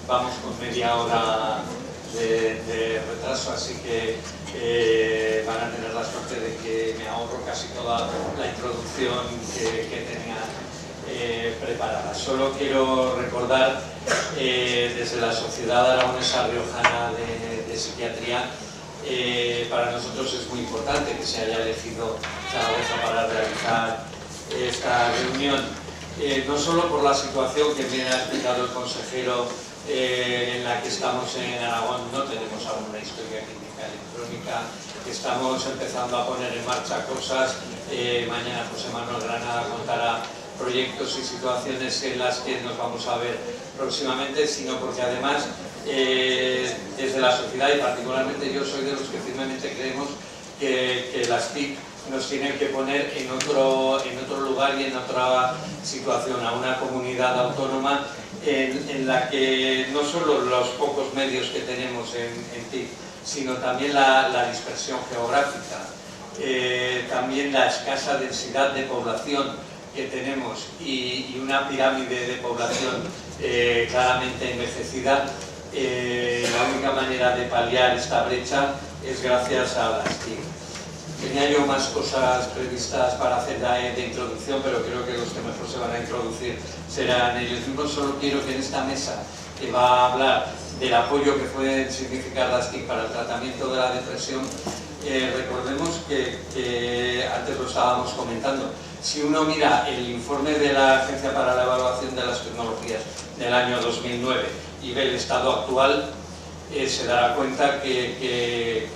vamos con media hora de retraso, así que van a tener la suerte de que me ahorro casi toda la introducción que tenía preparada. Solo quiero recordar desde la Sociedad Aragonesa Riojana de Psiquiatría, para nosotros es muy importante que se haya elegido Zaragoza para realizar esta reunión, no solo por la situación que bien ha explicado el consejero en la que estamos en Aragón. No tenemos aún una historia clínica electrónica, estamos empezando a poner en marcha cosas. Mañana José Manuel Granada contará proyectos y situaciones en las que nos vamos a ver próximamente, sino porque además desde la sociedad, y particularmente yo soy de los que firmemente creemos que las TIC nos tienen que poner en otro lugar y en otra situación, a una comunidad autónoma en la que no solo los pocos medios que tenemos en TIC, sino también la dispersión geográfica, también la escasa densidad de población que tenemos y una pirámide de población claramente envejecida. La única manera de paliar esta brecha es gracias a las TIC. Tenía yo más cosas previstas para hacer de introducción, pero creo que los que mejor se van a introducir serán ellos mismos. Solo quiero que en esta mesa, que va a hablar del apoyo que pueden significar las TIC para el tratamiento de la depresión, recordemos que antes lo estábamos comentando. Si uno mira el informe de la Agencia para la Evaluación de las Tecnologías del año 2009 y ve el estado actual, se dará cuenta que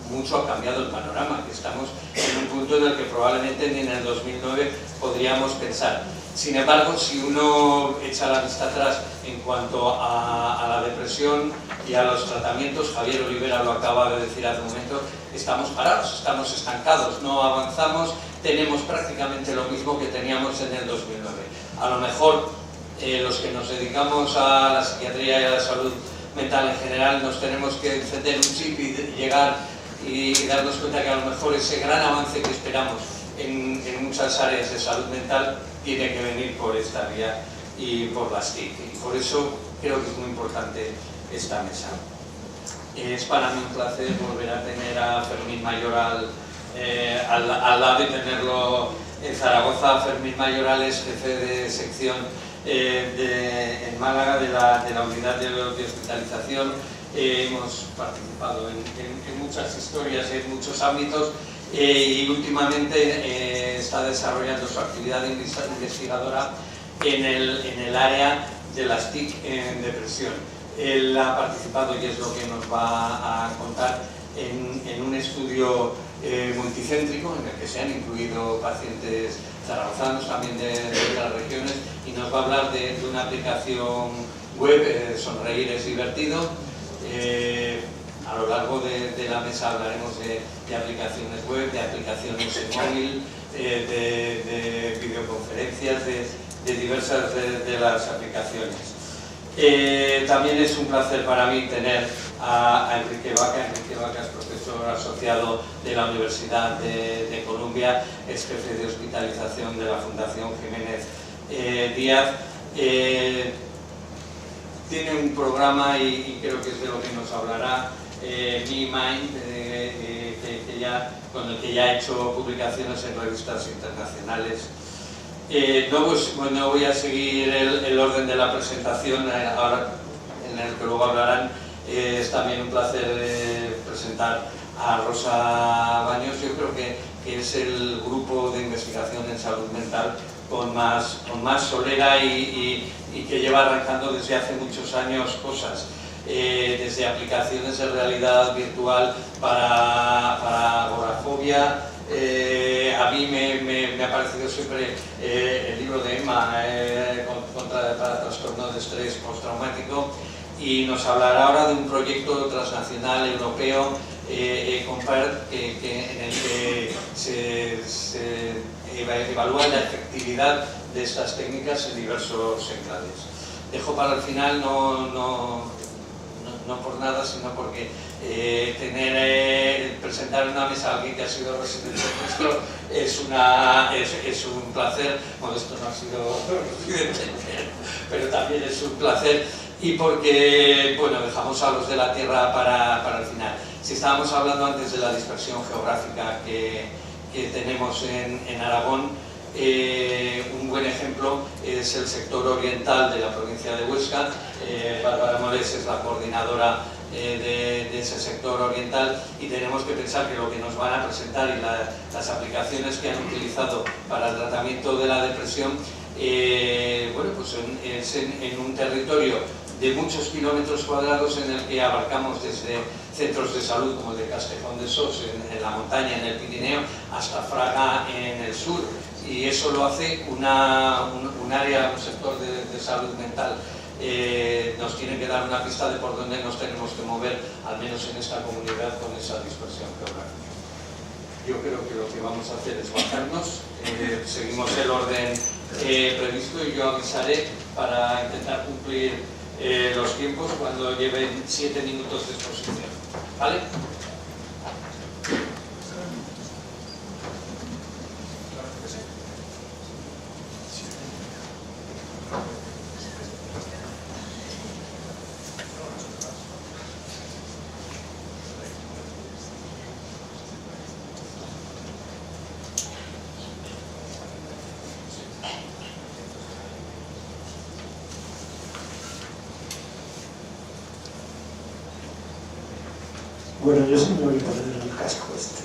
mucho ha cambiado el panorama, que estamos en un punto en el que probablemente ni en el 2009 podríamos pensar. Sin embargo, si uno echa la vista atrás en cuanto a la depresión y a los tratamientos, Javier Olivera lo acaba de decir hace un momento, estamos parados, estamos estancados, no avanzamos, tenemos prácticamente lo mismo que teníamos en el 2009. A lo mejor los que nos dedicamos a la psiquiatría y a la salud mental en general nos tenemos que encender un chip y llegar y darnos cuenta que a lo mejor ese gran avance que esperamos en muchas áreas de salud mental tiene que venir por esta vía y por las TIC. Y por eso creo que es muy importante esta mesa. Es para mí un placer volver a tener a Fermín Mayoral al lado y tenerlo en Zaragoza. Fermín Mayoral es jefe de sección en Málaga de la unidad de hospitalización. Hemos participado en muchas historias, en muchos ámbitos, y últimamente está desarrollando su actividad investigadora en el área de las TIC en depresión. Él ha participado, y es lo que nos va a contar, en un estudio multicéntrico en el que se han incluido pacientes zaragozanos, también de otras regiones, y nos va a hablar de una aplicación web, Sonreír es divertido. A lo largo de la mesa hablaremos de aplicaciones web, de aplicaciones en móvil, de videoconferencias, de diversas de las aplicaciones. También es un placer para mí tener a Enrique Vaca. Enrique Vaca es profesor asociado de la Universidad de Columbia, es jefe de hospitalización de la Fundación Jiménez Díaz. Tiene un programa, y creo que es de lo que nos hablará, MeMind, con el que ya ha hecho publicaciones en revistas internacionales. No voy a seguir el orden de la presentación, ahora en el que luego hablarán. Es también un placer presentar a Rosa Baños. Yo creo que es el grupo de investigación en salud mental con más solera y que lleva arrancando desde hace muchos años cosas, desde aplicaciones de realidad virtual para agorafobia. A mí me ha parecido siempre el libro de Emma para trastorno de estrés postraumático, y nos hablará ahora de un proyecto transnacional europeo, ECOMPART, en el que se evalúa la efectividad de estas técnicas en diversos enclaves. Dejo para el final, no por nada, sino porque presentar en una mesa a alguien que ha sido residente nuestro es un placer. Bueno, esto no ha sido residente, pero también es un placer. y porque, bueno, dejamos a los de la tierra para el final. Si estábamos hablando antes de la dispersión geográfica que tenemos en Aragón, un buen ejemplo es el sector oriental de la provincia de Huesca. Bárbara Molés es la coordinadora de ese sector oriental, y tenemos que pensar que lo que nos van a presentar y las aplicaciones que han utilizado para el tratamiento de la depresión, bueno, pues es en un territorio de muchos kilómetros cuadrados, en el que abarcamos desde centros de salud como el de Castejón de Sos en la montaña, en el Pirineo, hasta Fraga en el sur, y eso lo hace un área, un sector de salud mental. Nos tiene que dar una pista de por dónde nos tenemos que mover, al menos en esta comunidad, con esa dispersión geográfica. Yo creo que lo que vamos a hacer es bajarnos, seguimos el orden previsto, y yo avisaré para intentar cumplir los tiempos cuando lleven 7 minutos de exposición, ¿vale? Bueno, yo sí me voy a poner el casco este.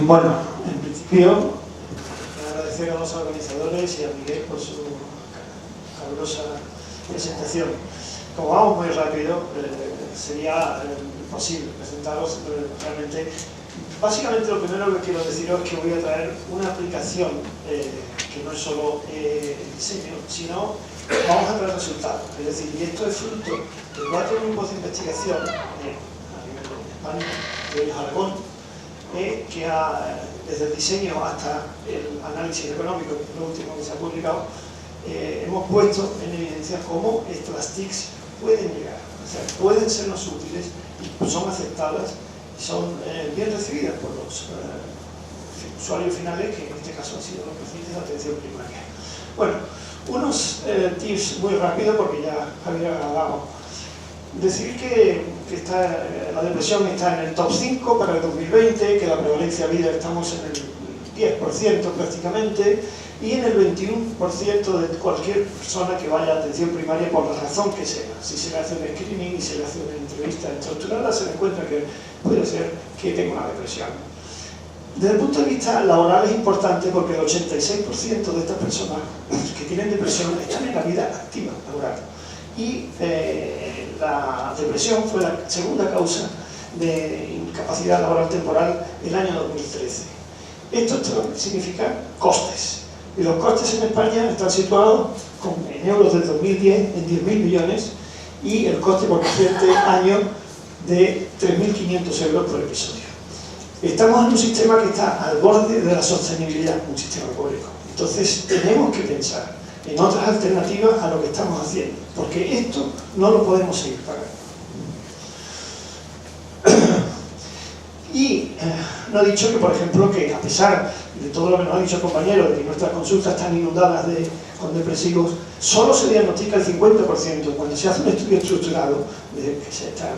Bueno, en principio, agradecer a los organizadores y a Miguel por su calurosa presentación. Como vamos muy rápido, sería imposible presentaros realmente. Básicamente, lo primero que quiero deciros es que voy a traer una aplicación que no es solo diseño, sino vamos a traer resultados. Es decir, y esto es fruto de 4 grupos de investigación a nivel de España, de Aragón, que desde el diseño hasta el análisis económico, que es lo último que se ha publicado, hemos puesto en evidencia cómo estas TICs pueden llegar, o sea, pueden sernos útiles y son aceptadas y son bien recibidas por los usuarios finales, que en este caso han sido los pacientes de atención primaria. Bueno, unos tips muy rápidos, porque ya Javier ha hablado. Decir que la depresión está en el top 5 para el 2020, que la prevalencia vida estamos en el 10% prácticamente, y en el 21% de cualquier persona que vaya a atención primaria, por la razón que sea. Si se le hace un screening y se le hace una entrevista estructurada, se le encuentra que puede ser que tenga una depresión. Desde el punto de vista laboral es importante, porque el 86% de estas personas que tienen depresión están en la vida activa laboral. Y la depresión fue la segunda causa de incapacidad laboral temporal el año 2013. Esto significa costes. Y los costes en España están situados en euros del 2010 en 10.000 millones, y el coste por paciente año de 3.500 euros por episodio. Estamos en un sistema que está al borde de la sostenibilidad, un sistema público. Entonces tenemos que pensar en otras alternativas a lo que estamos haciendo, porque esto no lo podemos seguir pagando. Y no he dicho que, por ejemplo, que a pesar de todo lo que nos ha dicho el compañero, de que nuestras consultas están inundadas con depresivos, solo se diagnostica el 50%. Cuando se hace un estudio estructurado, que se está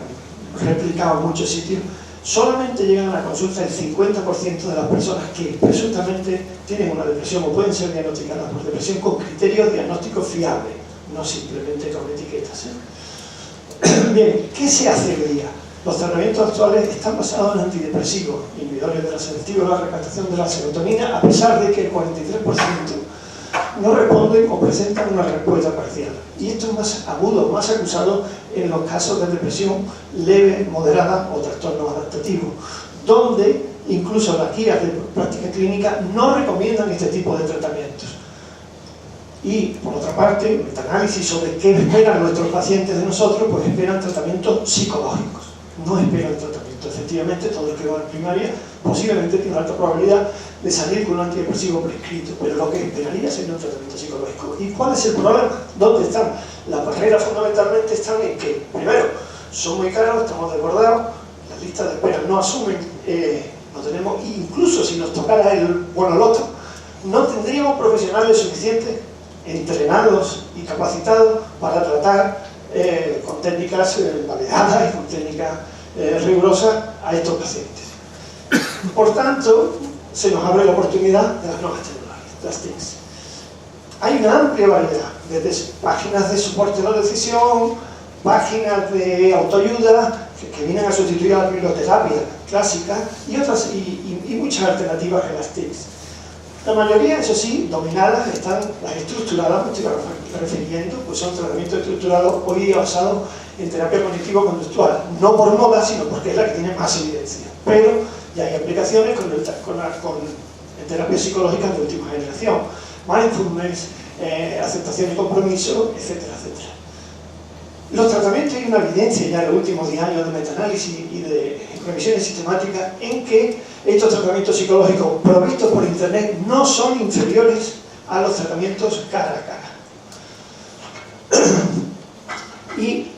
replicado en muchos sitios, solamente llegan a la consulta el 50% de las personas que presuntamente tienen una depresión o pueden ser diagnosticadas por depresión con criterios diagnósticos fiables, no simplemente con etiquetas. Bien, ¿qué se hace hoy día? Los tratamientos actuales están basados en antidepresivos, inhibidores de la selectividad de la recaptación de la serotonina, a pesar de que el 43% no responden o presentan una respuesta parcial. Y esto es más agudo, más acusado en los casos de depresión leve, moderada o trastornos adaptativos, donde incluso las guías de práctica clínica no recomiendan este tipo de tratamientos. Y, por otra parte, el análisis sobre qué esperan nuestros pacientes de nosotros, pues esperan tratamientos psicológicos, no esperan tratamiento. Efectivamente, todo el que va a primaria posiblemente tiene una alta probabilidad de salir con un antidepresivo prescrito, pero lo que esperaría sería un tratamiento psicológico. ¿Y cuál es el problema? ¿Dónde están? Las barreras fundamentalmente están en que, primero, son muy caros, estamos desbordados, las listas de espera no asumen, no tenemos, incluso si nos tocara el bueno loto, no tendríamos profesionales suficientes, entrenados y capacitados para tratar con técnicas validadas y con técnicas rigurosas a estos pacientes. Por tanto, se nos abre la oportunidad de las nuevas tecnologías, las TICs. Hay una amplia variedad, desde páginas de soporte a la decisión, páginas de autoayuda que vienen a sustituir a la biblioterapia clásica y otras y muchas alternativas en las TICs. La mayoría, eso sí, dominadas, están las estructuradas, me estoy refiriendo, pues son tratamientos estructurados hoy día basados en terapia cognitivo-conductual, no por moda, sino porque es la que tiene más evidencia. Pero ya hay aplicaciones con terapias psicológicas de última generación, mindfulness, aceptación y compromiso, etcétera, etcétera. Los tratamientos, hay una evidencia ya en los últimos 10 años de metaanálisis y de revisiones sistemáticas en que estos tratamientos psicológicos provistos por internet no son inferiores a los tratamientos cara a cara. Y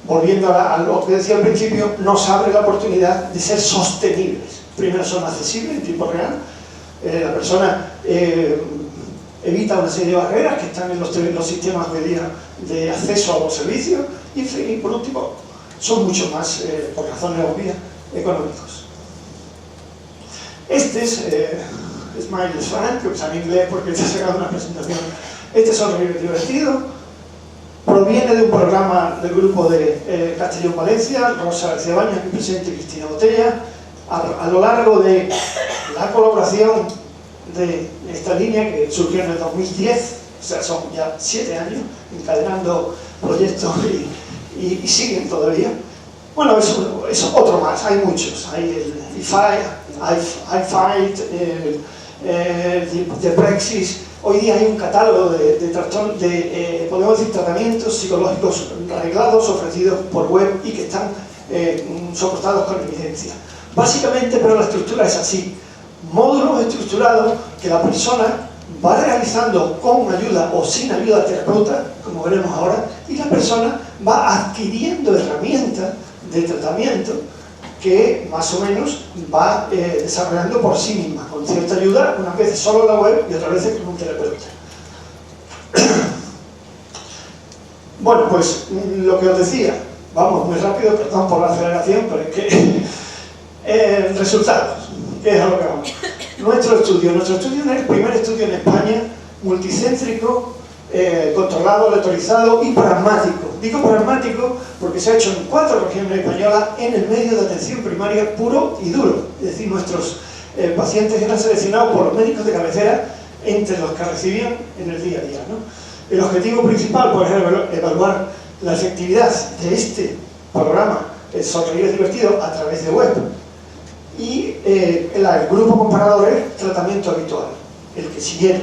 volviendo a lo que decía al principio, nos abre la oportunidad de ser sostenibles. Primero, son accesibles en tiempo real, la persona evita una serie de barreras que están en los sistemas hoy día de acceso a los servicios y por último, son mucho más, por razones obvias, económicos. Este es Smile Frank, que usa en inglés porque se ha sacado una presentación. Este es horrible divertido. Proviene de un programa del grupo de Castellón-Valencia, Rosa García Baños, aquí presente, Cristina Botella. A lo largo de la colaboración de esta línea, que surgió en el 2010, o sea, son ya 7 años, encadenando proyectos y siguen todavía. Bueno, es otro más, hay muchos. Hay el iFight, The Praxis. Hoy día hay un catálogo de podemos decir, tratamientos psicológicos arreglados, ofrecidos por web y que están soportados con evidencia. Básicamente, pero la estructura es así. Módulos estructurados que la persona va realizando con ayuda o sin ayuda de terapeuta, como veremos ahora, y la persona va adquiriendo herramientas de tratamiento que más o menos va desarrollando por sí misma, con cierta ayuda, unas veces solo en la web y otras veces con un terapeuta. Bueno, pues lo que os decía, vamos muy rápido, perdón por la aceleración, pero es que resultados, que es a lo que vamos. Nuestro estudio es el primer estudio en España multicéntrico, controlado, lectorizado y pragmático. Digo pragmático porque se ha hecho en 4 regiones españolas en el medio de atención primaria puro y duro. Es decir, nuestros pacientes eran seleccionados por los médicos de cabecera entre los que recibían en el día a día, ¿no? El objetivo principal pues, es evaluar la efectividad de este programa, el Sonreír es divertido, a través de web. Y el grupo comparador es tratamiento habitual, el que siguiera.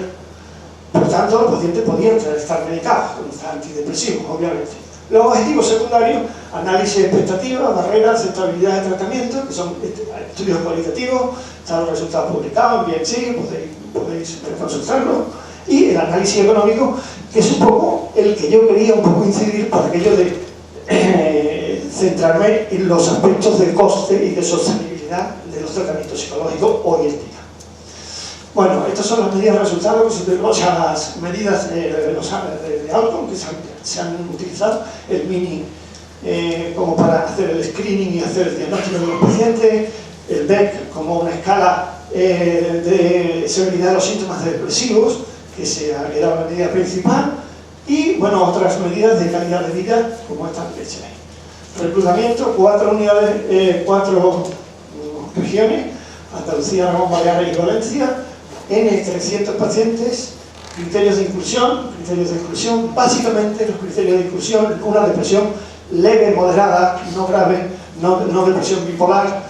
Por tanto, los pacientes podían estar medicados con antidepresivos, obviamente. Los objetivos secundarios, análisis de expectativas, barreras, aceptabilidad de tratamiento, que son estudios cualitativos, están los resultados publicados en BMC, podéis consultarlo, y el análisis económico, que es un poco el que yo quería un poco incidir por aquello de centrarme en los aspectos de coste y de sostenibilidad de los tratamientos psicológicos hoy en día. Bueno, estas son las medidas de resultados, o sea, las medidas de outcome que se han utilizado, el MINI como para hacer el screening y hacer el diagnóstico de los pacientes, el BEC como una escala de severidad de los síntomas depresivos, que era la medida principal, y bueno, otras medidas de calidad de vida, como estas que se ven. Reclutamiento, 4 unidades, 4 regiones, Andalucía, Aragón, Baleares y Valencia, en 300 pacientes, criterios de inclusión, básicamente los criterios de inclusión, una depresión leve, moderada, no grave, no depresión bipolar,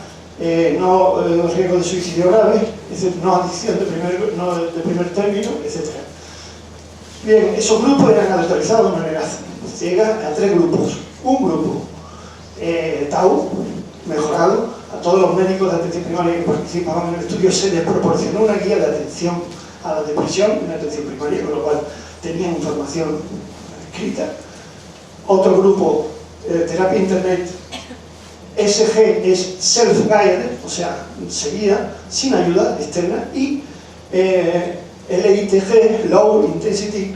no riesgo de suicidio grave, no adicción de primer término, etc. Bien, esos grupos eran aleatorizados de manera ciega a 3 grupos. Un grupo, Tau, mejorado, a todos los médicos de atención primaria que participaban en el estudio se les proporcionó una guía de atención a la depresión en atención primaria, con lo cual tenían información escrita. Otro grupo, terapia internet, SG es self-guided, o sea, seguida, sin ayuda externa, y LITG, Low Intensity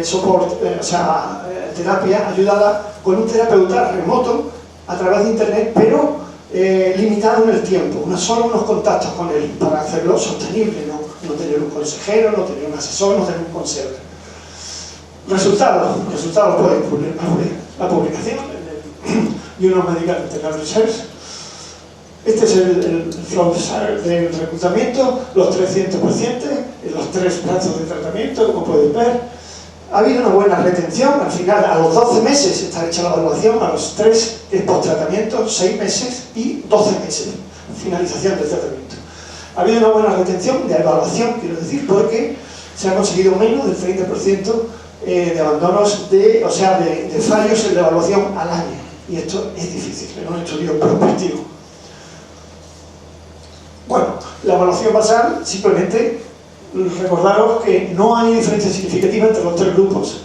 Support, o sea, terapia ayudada con un terapeuta remoto a través de internet, pero limitado en el tiempo, solo unos contactos con él, para hacerlo sostenible, no tener un consejero, no tener un asesor, no tener un consejero. Resultados pueden publicar la publicación en el Medical Internal Research. Este es el flow del reclutamiento, los 300 pacientes, los 3 plazos de tratamiento, como pueden ver. Ha habido una buena retención, al final a los 12 meses está hecha la evaluación, a los 3 post-tratamiento, 6 meses y 12 meses, finalización del tratamiento. Ha habido una buena retención de evaluación, quiero decir, porque se ha conseguido menos del 30% de abandonos, de fallos en la evaluación al año. Y esto es difícil en un estudio prospectivo. Bueno, la evaluación basal, simplemente recordaros que no hay diferencia significativa entre los 3 grupos.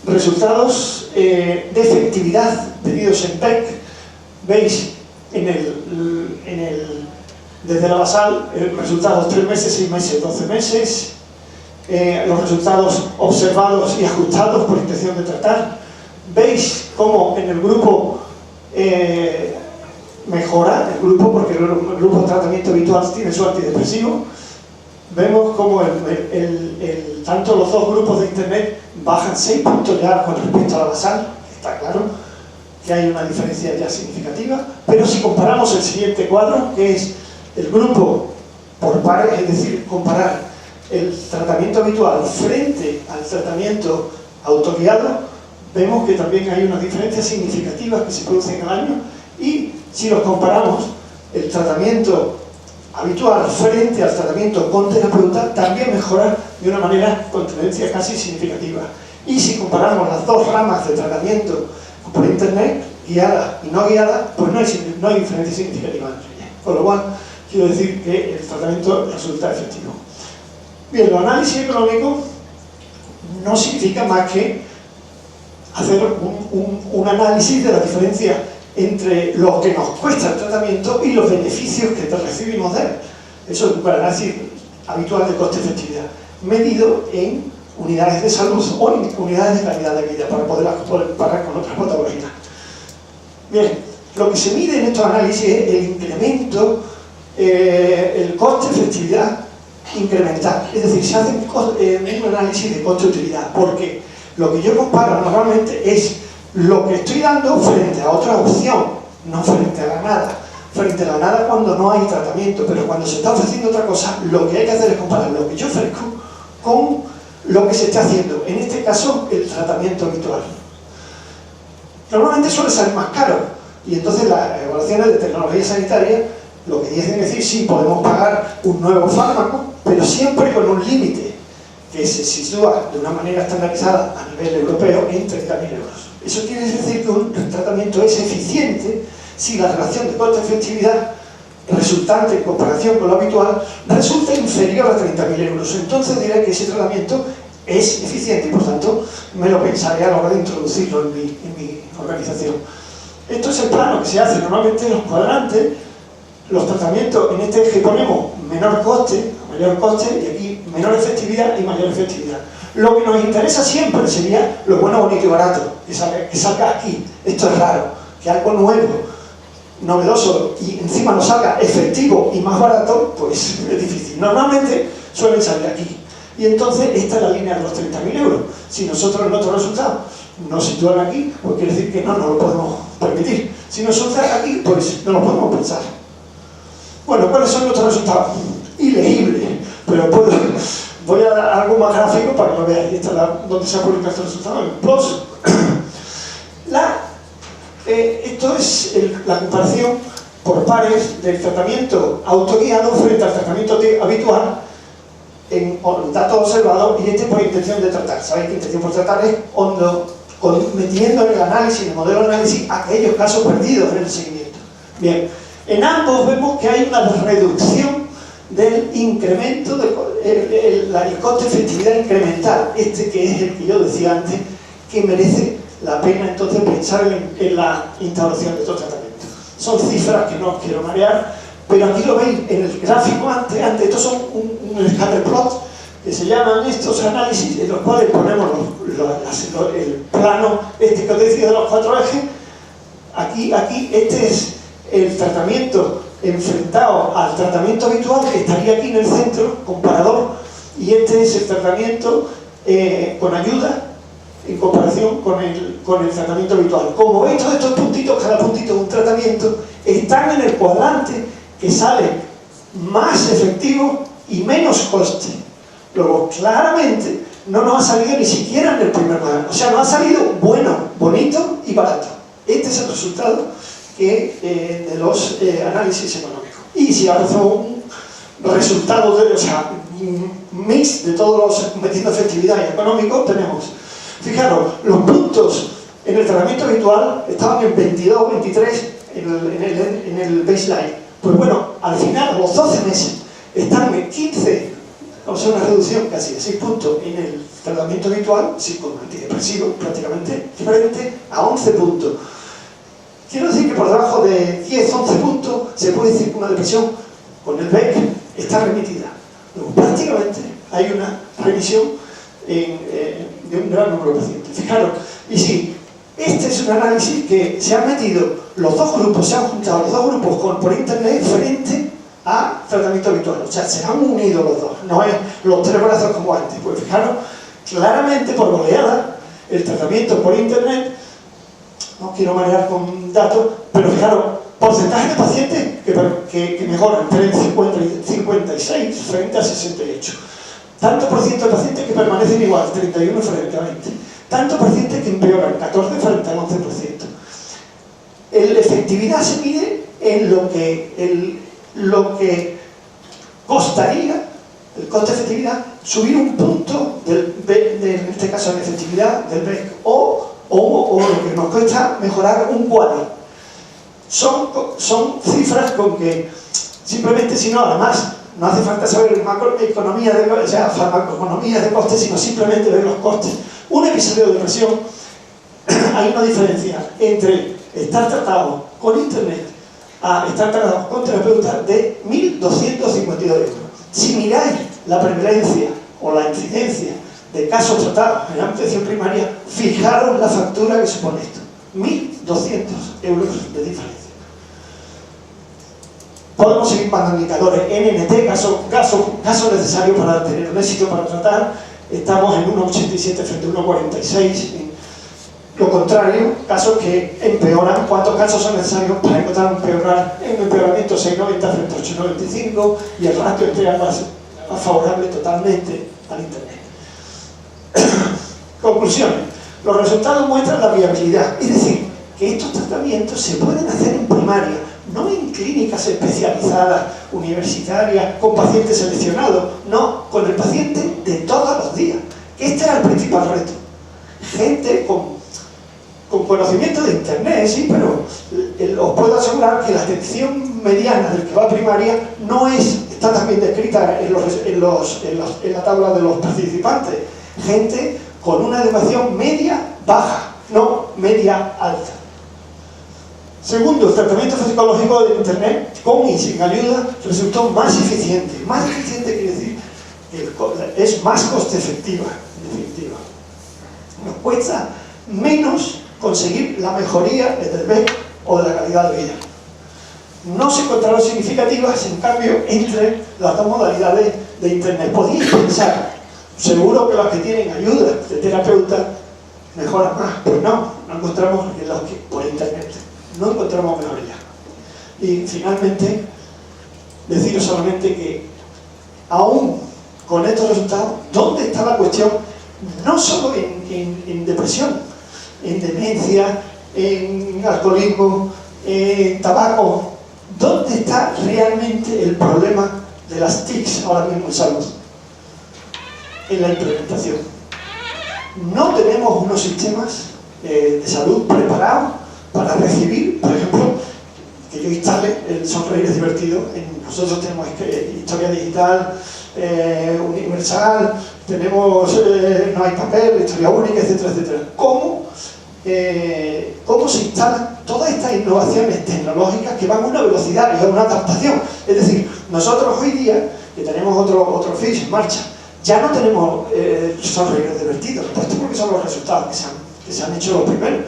Resultados de efectividad pedidos en PEC, veis desde la basal, resultados 3 meses, 6 meses, 12 meses, los resultados observados y ajustados por intención de tratar. Veis cómo en el grupo mejora, porque el grupo de tratamiento habitual tiene su antidepresivo. Vemos cómo tanto los 2 grupos de internet bajan 6 puntos ya con respecto a la basal, está claro que hay una diferencia ya significativa, pero si comparamos el siguiente cuadro, que es el grupo por pares, es decir, comparar el tratamiento habitual frente al tratamiento autoguiado, vemos que también hay unas diferencias significativas que se producen al año, y si los comparamos, el tratamiento habitual frente al tratamiento con terapeuta también mejora de una manera con tendencia casi significativa. Y si comparamos las 2 ramas de tratamiento por internet, guiada y no guiada, pues no hay diferencia significativa entre ellas. Con lo cual, quiero decir que el tratamiento resulta efectivo. Bien, el análisis económico no significa más que hacer un análisis de la diferencia entre lo que nos cuesta el tratamiento y los beneficios que recibimos de él. Eso es un análisis habitual de coste-efectividad, medido en unidades de salud o en unidades de calidad de vida, para poder comparar con otras patologías. Bien, lo que se mide en estos análisis es el incremento, el coste-efectividad incremental. Es decir, se hace un análisis de coste-utilidad, porque lo que yo comparo normalmente es lo que estoy dando frente a otra opción, no frente a la nada. Frente a la nada cuando no hay tratamiento, pero cuando se está ofreciendo otra cosa, lo que hay que hacer es comparar lo que yo ofrezco con lo que se está haciendo. En este caso, el tratamiento habitual. Normalmente suele salir más caro, y entonces las evaluaciones de tecnología sanitaria lo que dicen es decir, sí, podemos pagar un nuevo fármaco, pero siempre con un límite que se sitúa de una manera estandarizada a nivel europeo en 30.000 euros. Eso quiere decir que un tratamiento es eficiente si la relación de coste-efectividad resultante en comparación con lo habitual resulta inferior a 30.000 euros. Entonces diré que ese tratamiento es eficiente y por tanto me lo pensaré a la hora de introducirlo en mi organización. Esto es el plano que se hace normalmente en los cuadrantes. Los tratamientos en este eje ponemos menor coste, mayor coste, y aquí menor efectividad y mayor efectividad. Lo que nos interesa siempre sería lo bueno, bonito y barato, que salga aquí. Esto es raro, que algo nuevo, novedoso y encima nos salga efectivo y más barato, pues es difícil. Normalmente suelen salir aquí. Y entonces esta es la línea de los 30.000 euros. Si nosotros en otro resultado nos sitúan aquí, pues quiere decir que no lo podemos permitir. Si nos sitúan aquí, pues no lo podemos pensar. Bueno, ¿cuáles son nuestros resultados? Ilegibles, pero voy a dar algo más gráfico para que lo veáis. Esta es donde se ha publicado este resultado, en PLOS. Esto es la comparación por pares del tratamiento autoguiado frente al tratamiento habitual en datos observados, y este por intención de tratar. Sabéis que intención por tratar es metiendo en el análisis, en el modelo de análisis, aquellos casos perdidos en el seguimiento. Bien, En ambos vemos que hay una reducción del incremento, el coste de efectividad incremental, que es el que yo decía antes, que merece la pena entonces pensar en la instauración de estos tratamientos. Son cifras que no os quiero marear, pero aquí lo veis en el gráfico antes estos son un scatter plot, que se llaman estos análisis, en los cuales ponemos el plano que os decía de los 4 ejes. Aquí este es el tratamiento enfrentado al tratamiento habitual, que estaría aquí en el centro, comparador, y este es el tratamiento con ayuda en comparación con el tratamiento habitual. Como veis, todos estos puntitos, cada puntito de un tratamiento, están en el cuadrante que sale más efectivo y menos coste. Luego, claramente, no nos ha salido ni siquiera en el primer cuadrante. O sea, nos ha salido bueno, bonito y barato. Este es el resultado de los análisis económicos. Y si ahora hacemos un resultado, un mix de todos los, metiendo efectividad y económico, tenemos, fijaros, los puntos en el tratamiento habitual estaban en 22, 23 en el baseline. Pues bueno, al final, a los 12 meses, están en 15, o sea, una reducción casi de 6 puntos en el tratamiento habitual, sí, con antidepresivos prácticamente, frente a 11 puntos. Quiero decir que por debajo de 10, 11 puntos se puede decir que una depresión con el BEC está remitida. Luego, prácticamente hay una remisión de un gran número de pacientes. Fijaros, y sí, este es un análisis que se han metido los dos grupos, se han juntado los dos grupos por internet frente a tratamiento habitual. O sea, se han unido los dos, no es los 3 brazos como antes. Pues fijaros, claramente por goleada, el tratamiento por internet, no quiero marear con datos, pero fijaros, porcentaje de pacientes que mejoran entre el 50 y 56 frente a 68. Tanto por ciento de pacientes que permanecen igual, 31 frente a 20. Tanto pacientes que empeoran, 14 frente al 11%. La efectividad se mide en lo que costaría, el coste de efectividad, subir un punto, en este caso en efectividad del BEC, o lo que nos cuesta mejorar un cuadro. Son cifras con que simplemente, si no, además, no hace falta saber macroeconomía farmacoeconomía de costes, sino simplemente ver los costes. Un episodio de depresión, hay una diferencia entre estar tratado con internet a estar tratado con terapeuta de 1.252 euros. Si miráis la prevalencia o la incidencia de casos tratados en la atención primaria, fijaros la factura que supone esto. 1.200 euros de diferencia. Podemos seguir mandando indicadores. NNT, caso necesario para tener un éxito para tratar, estamos en 1,87 frente a 1,46. Lo contrario, casos que empeoran. ¿Cuántos casos son necesarios para encontrar un empeoramiento? 6,90 frente a 8,95, y el ratio entre ambas es favorable totalmente al internet. Conclusiones. Los resultados muestran la viabilidad, es decir, que estos tratamientos se pueden hacer en primaria, no en clínicas especializadas, universitarias, con pacientes seleccionados, no, con el paciente de todos los días. Este era el principal reto. Gente con conocimiento de internet, sí, pero os puedo asegurar que la atención mediana del que va a primaria no está también descrita en la tabla de los participantes. Gente con una educación media-baja, no media-alta. Segundo, el tratamiento psicológico de internet, con y sin ayuda, resultó más eficiente. Más eficiente quiere decir que es más coste efectiva, en definitiva. Nos cuesta menos conseguir la mejoría del BEC o de la calidad de vida. No se encontraron significativas, en cambio, entre las dos modalidades de internet. Podéis pensar, seguro que los que tienen ayuda de terapeuta mejoran más. Pues no encontramos en los que por internet no encontramos mejoría. Y finalmente, deciros solamente que aún con estos resultados, ¿dónde está la cuestión? No solo en depresión, en demencia, en alcoholismo, en tabaco. ¿Dónde está realmente el problema de las TICs ahora mismo en salud? En la implementación. No tenemos unos sistemas de salud preparados para recibir, por ejemplo, que yo instale el Sonreír es divertido. Nosotros tenemos historia digital, universal, tenemos no hay papel, historia única, etcétera, etcétera. ¿Cómo se instalan todas estas innovaciones tecnológicas que van a una velocidad y a una adaptación? Es decir, nosotros hoy día, que tenemos otro fish en marcha, ya no tenemos Sonreír es divertido, esto porque son los resultados que se han hecho los primeros.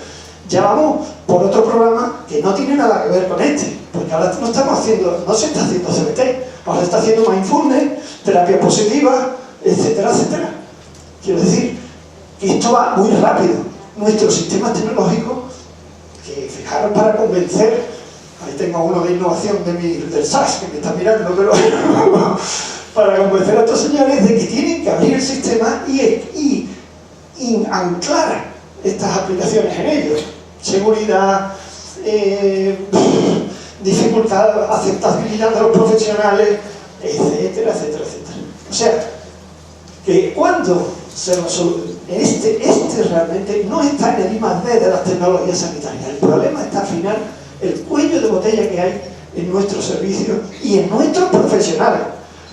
Ya vamos por otro programa que no tiene nada que ver con este, porque ahora no se está haciendo CBT, ahora se está haciendo mindfulness, terapia positiva, etcétera, etcétera. Quiero decir que esto va muy rápido. Nuestros sistemas tecnológicos, que fijaros para convencer, ahí tengo uno de innovación del SAS que me está mirando, pero para convencer a estos señores de que tienen que abrir el sistema y anclar estas aplicaciones en ellos. Seguridad, dificultad, aceptabilidad de los profesionales, etcétera, etcétera, etcétera. O sea, que cuando se resuelve, este realmente no está en el I+D de las tecnologías sanitarias. El problema está al final el cuello de botella que hay en nuestros servicios y en nuestros profesionales.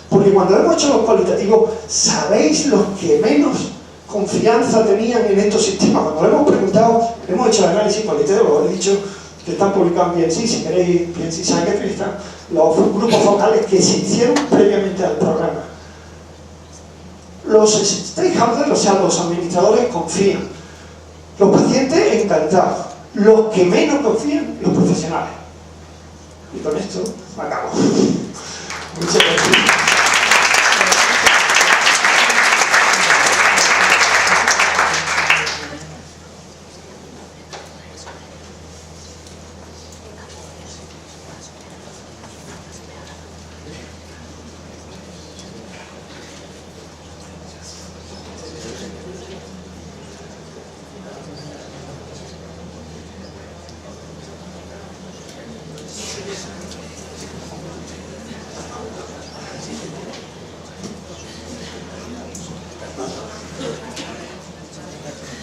Porque cuando hemos hecho los cualitativos, ¿sabéis los que menos confianza tenían en estos sistemas? Cuando lo hemos preguntado, hemos hecho el análisis cualitativo, lo he dicho, que están publicados en BNC, si queréis, BNC Psychiatry, están los grupos focales que se hicieron previamente al programa. Los stakeholders, o sea, los administradores, confían. Los pacientes, encantados. Los que menos confían, los profesionales. Y con esto acabo. Muchas gracias.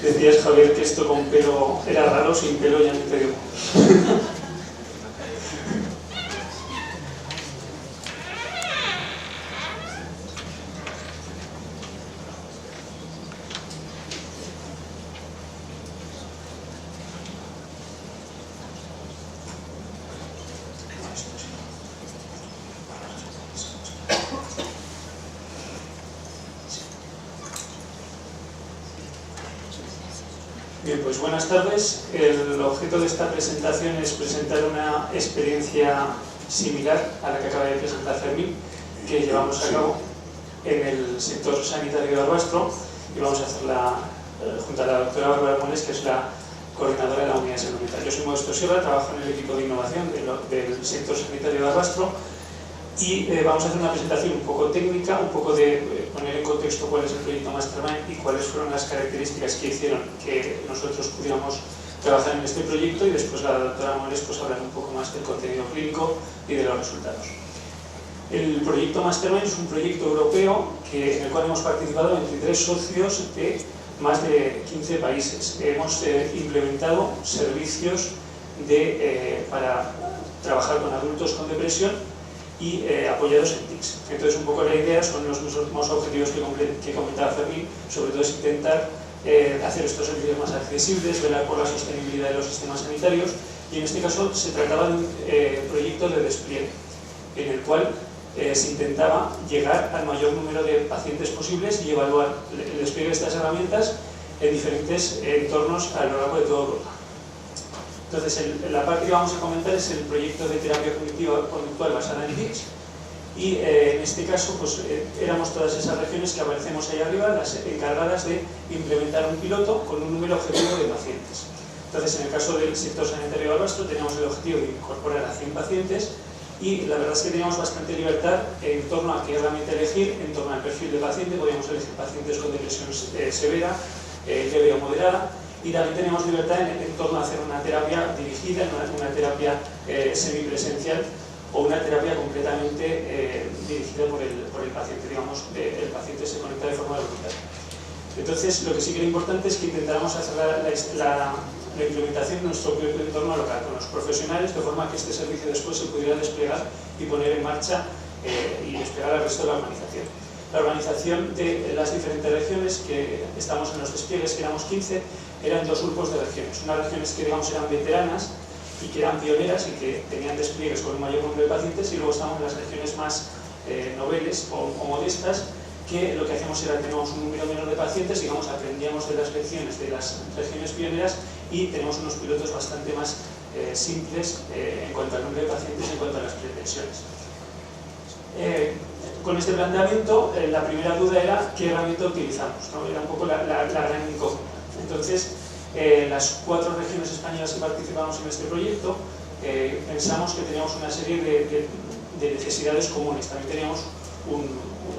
Decías, Javier, que esto con pelo era raro, sin pelo ya ni te digo. Bien, pues buenas tardes. El objeto de esta presentación es presentar una experiencia similar a la que acaba de presentar Fermín, que llevamos a cabo en el sector sanitario de Barbastro, y vamos a hacerla junto a la doctora Bárbara Moles, que es la coordinadora de la unidad de salud mental. Yo soy Modesto Sierra, trabajo en el equipo de innovación del sector sanitario de Barbastro, y vamos a hacer una presentación un poco técnica, un poco de poner en contexto cuál es el proyecto Mastermind y cuáles fueron las características que hicieron que nosotros pudiéramos trabajar en este proyecto, y después la doctora Moles pues hablar un poco más del contenido clínico y de los resultados. El proyecto Mastermind es un proyecto europeo en el cual hemos participado 23 socios de más de 15 países. Hemos implementado servicios para trabajar con adultos con depresión y apoyados en TICs. Entonces, un poco la idea son los mismos objetivos que comentaba Fermín, sobre todo es intentar hacer estos servicios más accesibles, velar por la sostenibilidad de los sistemas sanitarios, y en este caso se trataba de un proyecto de despliegue, en el cual se intentaba llegar al mayor número de pacientes posibles y evaluar el despliegue de estas herramientas en diferentes entornos a lo largo de toda Europa. Entonces, la parte que vamos a comentar es el proyecto de terapia cognitiva conductual basada en TICs, y en este caso pues, éramos todas esas regiones que aparecemos ahí arriba, las encargadas de implementar un piloto con un número objetivo de pacientes. Entonces, en el caso del sector sanitario de Barbastro teníamos el objetivo de incorporar a 100 pacientes, y la verdad es que teníamos bastante libertad en torno a qué herramienta elegir, en torno al perfil de paciente. Podíamos elegir pacientes con depresión severa, leve o moderada, y también teníamos libertad en torno a hacer una terapia dirigida, una terapia semipresencial o una terapia completamente dirigida por el paciente. Digamos, el paciente se conecta de forma voluntaria. Entonces, lo que sí que era importante es que intentáramos hacer la implementación de nuestro propio entorno local, con los profesionales, de forma que este servicio después se pudiera desplegar y poner en marcha y desplegar al resto de la organización. La organización de las diferentes regiones, que estamos en los despliegues, que éramos 15, eran dos grupos de regiones. Unas regiones que, digamos, eran veteranas y que eran pioneras y que tenían despliegues con un mayor número de pacientes, y luego estaban las regiones más noveles o modestas, que lo que hacíamos era, teníamos un número menor de pacientes, digamos, aprendíamos de las lecciones de las regiones pioneras y tenemos unos pilotos bastante más simples en cuanto al número de pacientes y en cuanto a las pretensiones. Con este planteamiento, la primera duda era qué herramienta utilizamos, ¿no? Era un poco la gran incógnita. Entonces, las 4 regiones españolas que participamos en este proyecto, pensamos que teníamos una serie de necesidades comunes. También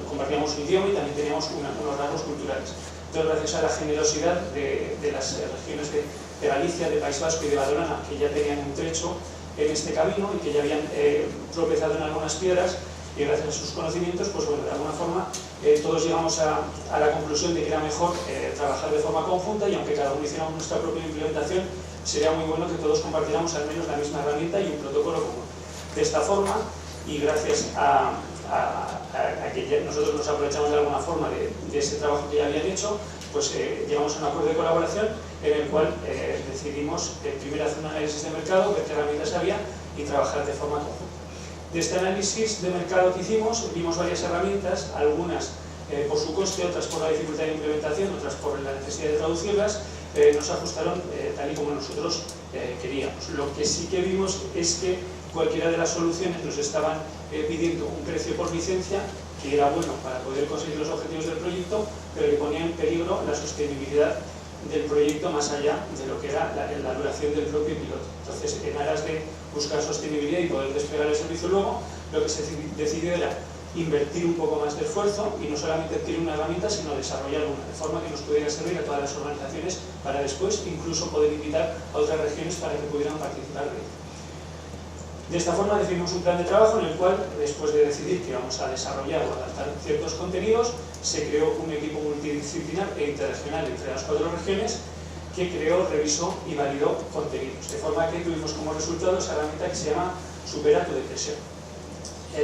compartíamos un idioma y también teníamos unos rasgos culturales. Entonces, gracias a la generosidad de las regiones de Galicia, de País Vasco y de Badalona, que ya tenían un trecho en este camino y que ya habían tropezado en algunas piedras, y gracias a sus conocimientos, pues bueno, de alguna forma todos llegamos a la conclusión de que era mejor trabajar de forma conjunta, y aunque cada uno hiciéramos nuestra propia implementación, sería muy bueno que todos compartiéramos al menos la misma herramienta y un protocolo común. De esta forma, y gracias a que nosotros nos aprovechamos de alguna forma de ese trabajo que ya habían hecho, pues llegamos a un acuerdo de colaboración en el cual decidimos primero hacer un análisis de mercado, ver qué herramientas había y trabajar de forma conjunta. De este análisis de mercado que hicimos, vimos varias herramientas, algunas por su coste, otras por la dificultad de implementación, otras por la necesidad de traducirlas, nos ajustaron tal y como nosotros queríamos. Lo que sí que vimos es que cualquiera de las soluciones nos estaban pidiendo un precio por licencia que era bueno para poder conseguir los objetivos del proyecto, pero que ponía en peligro la sostenibilidad del proyecto más allá de lo que era la duración del propio piloto. Entonces, en aras de buscar sostenibilidad y poder desplegar el servicio luego, lo que se decidió era invertir un poco más de esfuerzo y no solamente adquirir una herramienta, sino desarrollar una, de forma que nos pudiera servir a todas las organizaciones para después incluso poder invitar a otras regiones para que pudieran participar de ello. De esta forma definimos un plan de trabajo en el cual, después de decidir que íbamos a desarrollar o adaptar ciertos contenidos, se creó un equipo multidisciplinar e interregional entre las 4 regiones que creó, revisó y validó contenidos. De forma que tuvimos como resultado esa herramienta que se llama Supera tu depresión.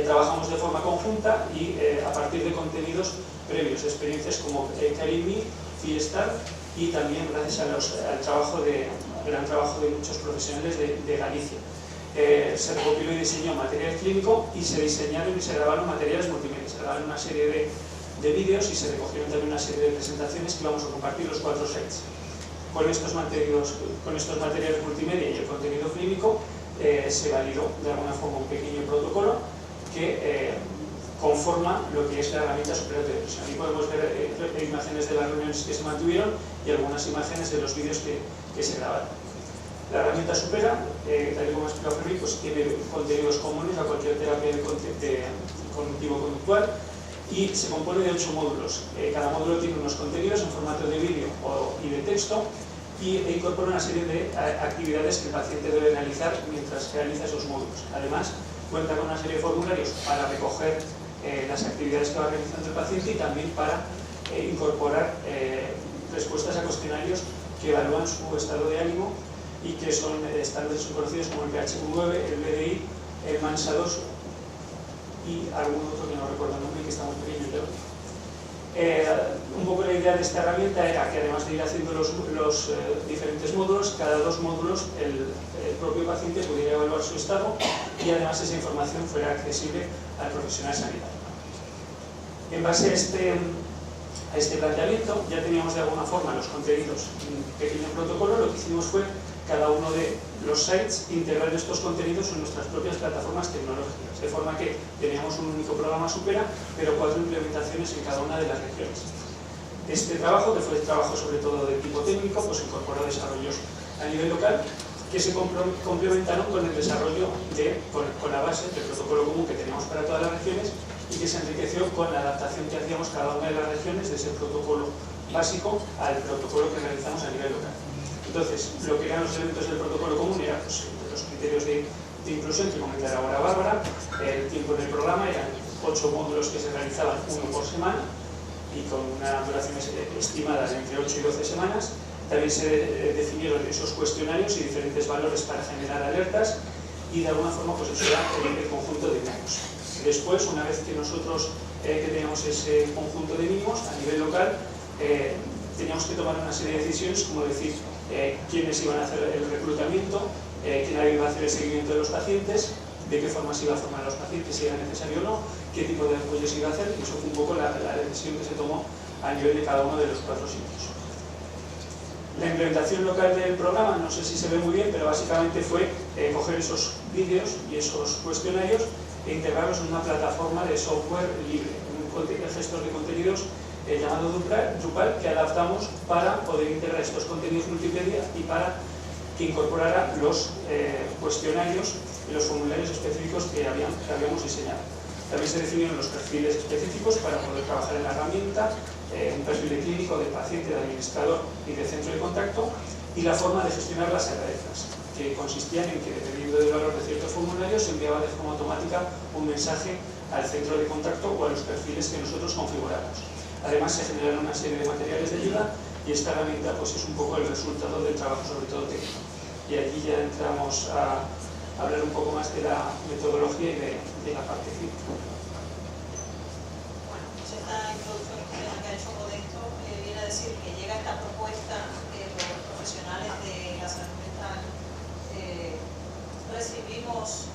Trabajamos de forma conjunta y a partir de contenidos previos, experiencias como Carimi, Fiestar, y también gracias al gran trabajo de muchos profesionales de Galicia. Se recopiló y diseñó material clínico y se diseñaron y se grabaron materiales multimedia. Se grabaron una serie de vídeos y se recogieron también una serie de presentaciones que vamos a compartir los 4 sites. Con estos materiales multimedia y el contenido clínico se validó de alguna forma un pequeño protocolo que conforma lo que es la herramienta Supera tu depresión. Aquí podemos ver imágenes de las reuniones que se mantuvieron y algunas imágenes de los vídeos que se grabaron. La herramienta Supera, tal y como ha explicado Fermín, pues tiene contenidos comunes a cualquier terapia cognitivo-conductual y se compone de 8 módulos. Cada módulo tiene unos contenidos en formato de vídeo y de texto e incorpora una serie de actividades que el paciente debe realizar mientras realiza esos módulos. Además, cuenta con una serie de formularios para recoger las actividades que va realizando el paciente y también para incorporar respuestas a cuestionarios que evalúan su estado de ánimo y que son estándares conocidos como el PHQ-9, el BDI, el MANSA-2 y algún otro que no recuerdo el nombre, que está muy pequeño, pero un poco la idea de esta herramienta era que además de ir haciendo los diferentes módulos, cada 2 módulos el propio paciente pudiera evaluar su estado y además esa información fuera accesible al profesional sanitario. En base a este planteamiento ya teníamos de alguna forma los contenidos en un pequeño protocolo. Lo que hicimos fue cada uno de los sites integrar estos contenidos en nuestras propias plataformas tecnológicas, de forma que teníamos un único programa Supera, pero 4 implementaciones en cada una de las regiones. Este trabajo, que fue trabajo sobre todo de tipo técnico, pues incorporó desarrollos a nivel local que se complementaron con el desarrollo con la base del protocolo común que teníamos para todas las regiones y que se enriqueció con la adaptación que hacíamos cada una de las regiones de ese protocolo básico al protocolo que realizamos a nivel local. Entonces, lo que eran los elementos del protocolo común eran pues, los criterios de inclusión que comentará ahora Bárbara, el tiempo en el programa, eran 8 módulos que se realizaban 1 por semana y con una duración estimada de entre 8 y 12 semanas. También se definieron esos cuestionarios y diferentes valores para generar alertas y de alguna forma pues eso era el conjunto de mínimos. Después, una vez que nosotros que teníamos ese conjunto de mínimos a nivel local, teníamos que tomar una serie de decisiones, como decir quiénes iban a hacer el reclutamiento, quién iba a hacer el seguimiento de los pacientes, de qué forma se iba a formar a los pacientes, si era necesario o no, qué tipo de apoyo se iba a hacer, y eso fue un poco la decisión que se tomó a nivel de cada uno de los 4 sitios. La implementación local del programa, no sé si se ve muy bien, pero básicamente fue coger esos vídeos y esos cuestionarios e integrarlos en una plataforma de software libre, un gestor de contenidos llamado Drupal, que adaptamos para poder integrar estos contenidos multimedia y para que incorporara los cuestionarios y los formularios específicos que habíamos diseñado. También se definieron los perfiles específicos para poder trabajar en la herramienta, un perfil de clínico, de paciente, de administrador y de centro de contacto, y la forma de gestionar las alertas, que consistían en que, dependiendo del valor de ciertos formularios, se enviaba de forma automática un mensaje al centro de contacto o a los perfiles que nosotros configuramos. Además, se generaron una serie de materiales de ayuda y esta herramienta pues, es un poco el resultado del trabajo, sobre todo técnico. Y allí ya entramos a hablar un poco más de la metodología y de la parte clínica. Bueno, pues esta introducción que ha hecho Modesto viene a decir que llega esta propuesta que los profesionales de la salud mental recibimos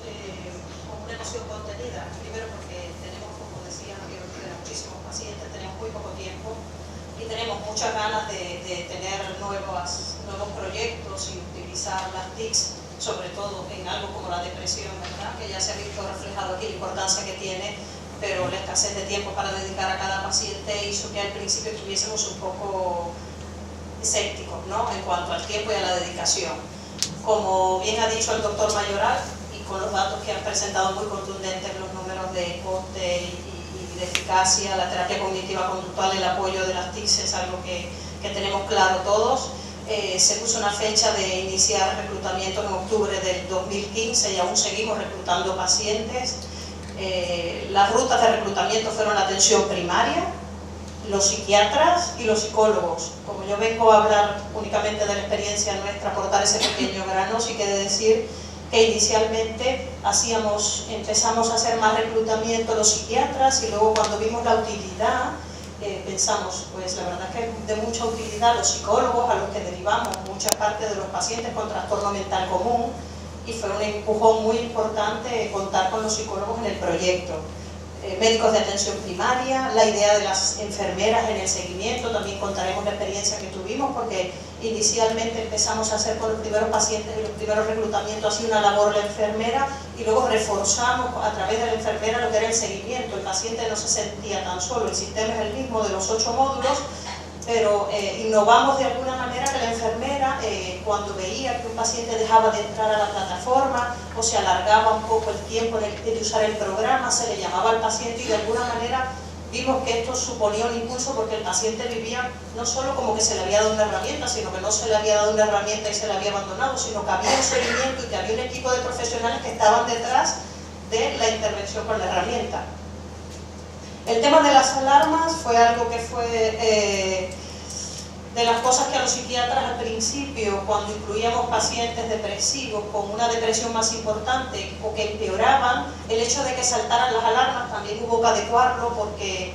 con una emoción contenida. Primero porque tenemos, como decía, muchísimos pacientes, tenemos muy poco tiempo y tenemos muchas ganas de tener nuevos proyectos y utilizar las TICs, sobre todo en algo como la depresión, ¿verdad? Que ya se ha visto reflejado aquí la importancia que tiene, pero la escasez de tiempo para dedicar a cada paciente hizo que al principio estuviésemos un poco escépticos, ¿no? En cuanto al tiempo y a la dedicación. Como bien ha dicho el doctor Mayoral, y con los datos que han presentado muy contundentes, los números de coste y de eficacia, la terapia cognitiva conductual, el apoyo de las TICs es algo que tenemos claro todos. Se puso una fecha de iniciar reclutamiento en octubre del 2015 y aún seguimos reclutando pacientes. Las rutas de reclutamiento fueron la atención primaria, los psiquiatras y los psicólogos. Como yo vengo a hablar únicamente de la experiencia nuestra, aportar ese pequeño grano, sí que he de decir que inicialmente empezamos a hacer más reclutamiento los psiquiatras y luego cuando vimos la utilidad, pensamos, pues la verdad es que es de mucha utilidad los psicólogos a los que derivamos mucha parte de los pacientes con trastorno mental común y fue un empujón muy importante contar con los psicólogos en el proyecto. Médicos de atención primaria, la idea de las enfermeras en el seguimiento, también contaremos la experiencia que tuvimos porque inicialmente empezamos a hacer con los primeros pacientes y los primeros reclutamientos así una labor la enfermera y luego reforzamos a través de la enfermera lo que era el seguimiento. El paciente no se sentía tan solo, el sistema es el mismo de los 8 módulos, pero innovamos de alguna manera que la enfermera cuando veía que un paciente dejaba de entrar a la plataforma o se alargaba un poco el tiempo de usar el programa, se le llamaba al paciente y de alguna manera vimos que esto suponía un impulso porque el paciente vivía no solo como que se le había dado una herramienta, sino que no se le había dado una herramienta y se le había abandonado, sino que había un seguimiento y que había un equipo de profesionales que estaban detrás de la intervención con la herramienta. El tema de las alarmas fue algo que fue de las cosas que a los psiquiatras al principio, cuando incluíamos pacientes depresivos con una depresión más importante o que empeoraban, el hecho de que saltaran las alarmas también hubo que adecuarlo porque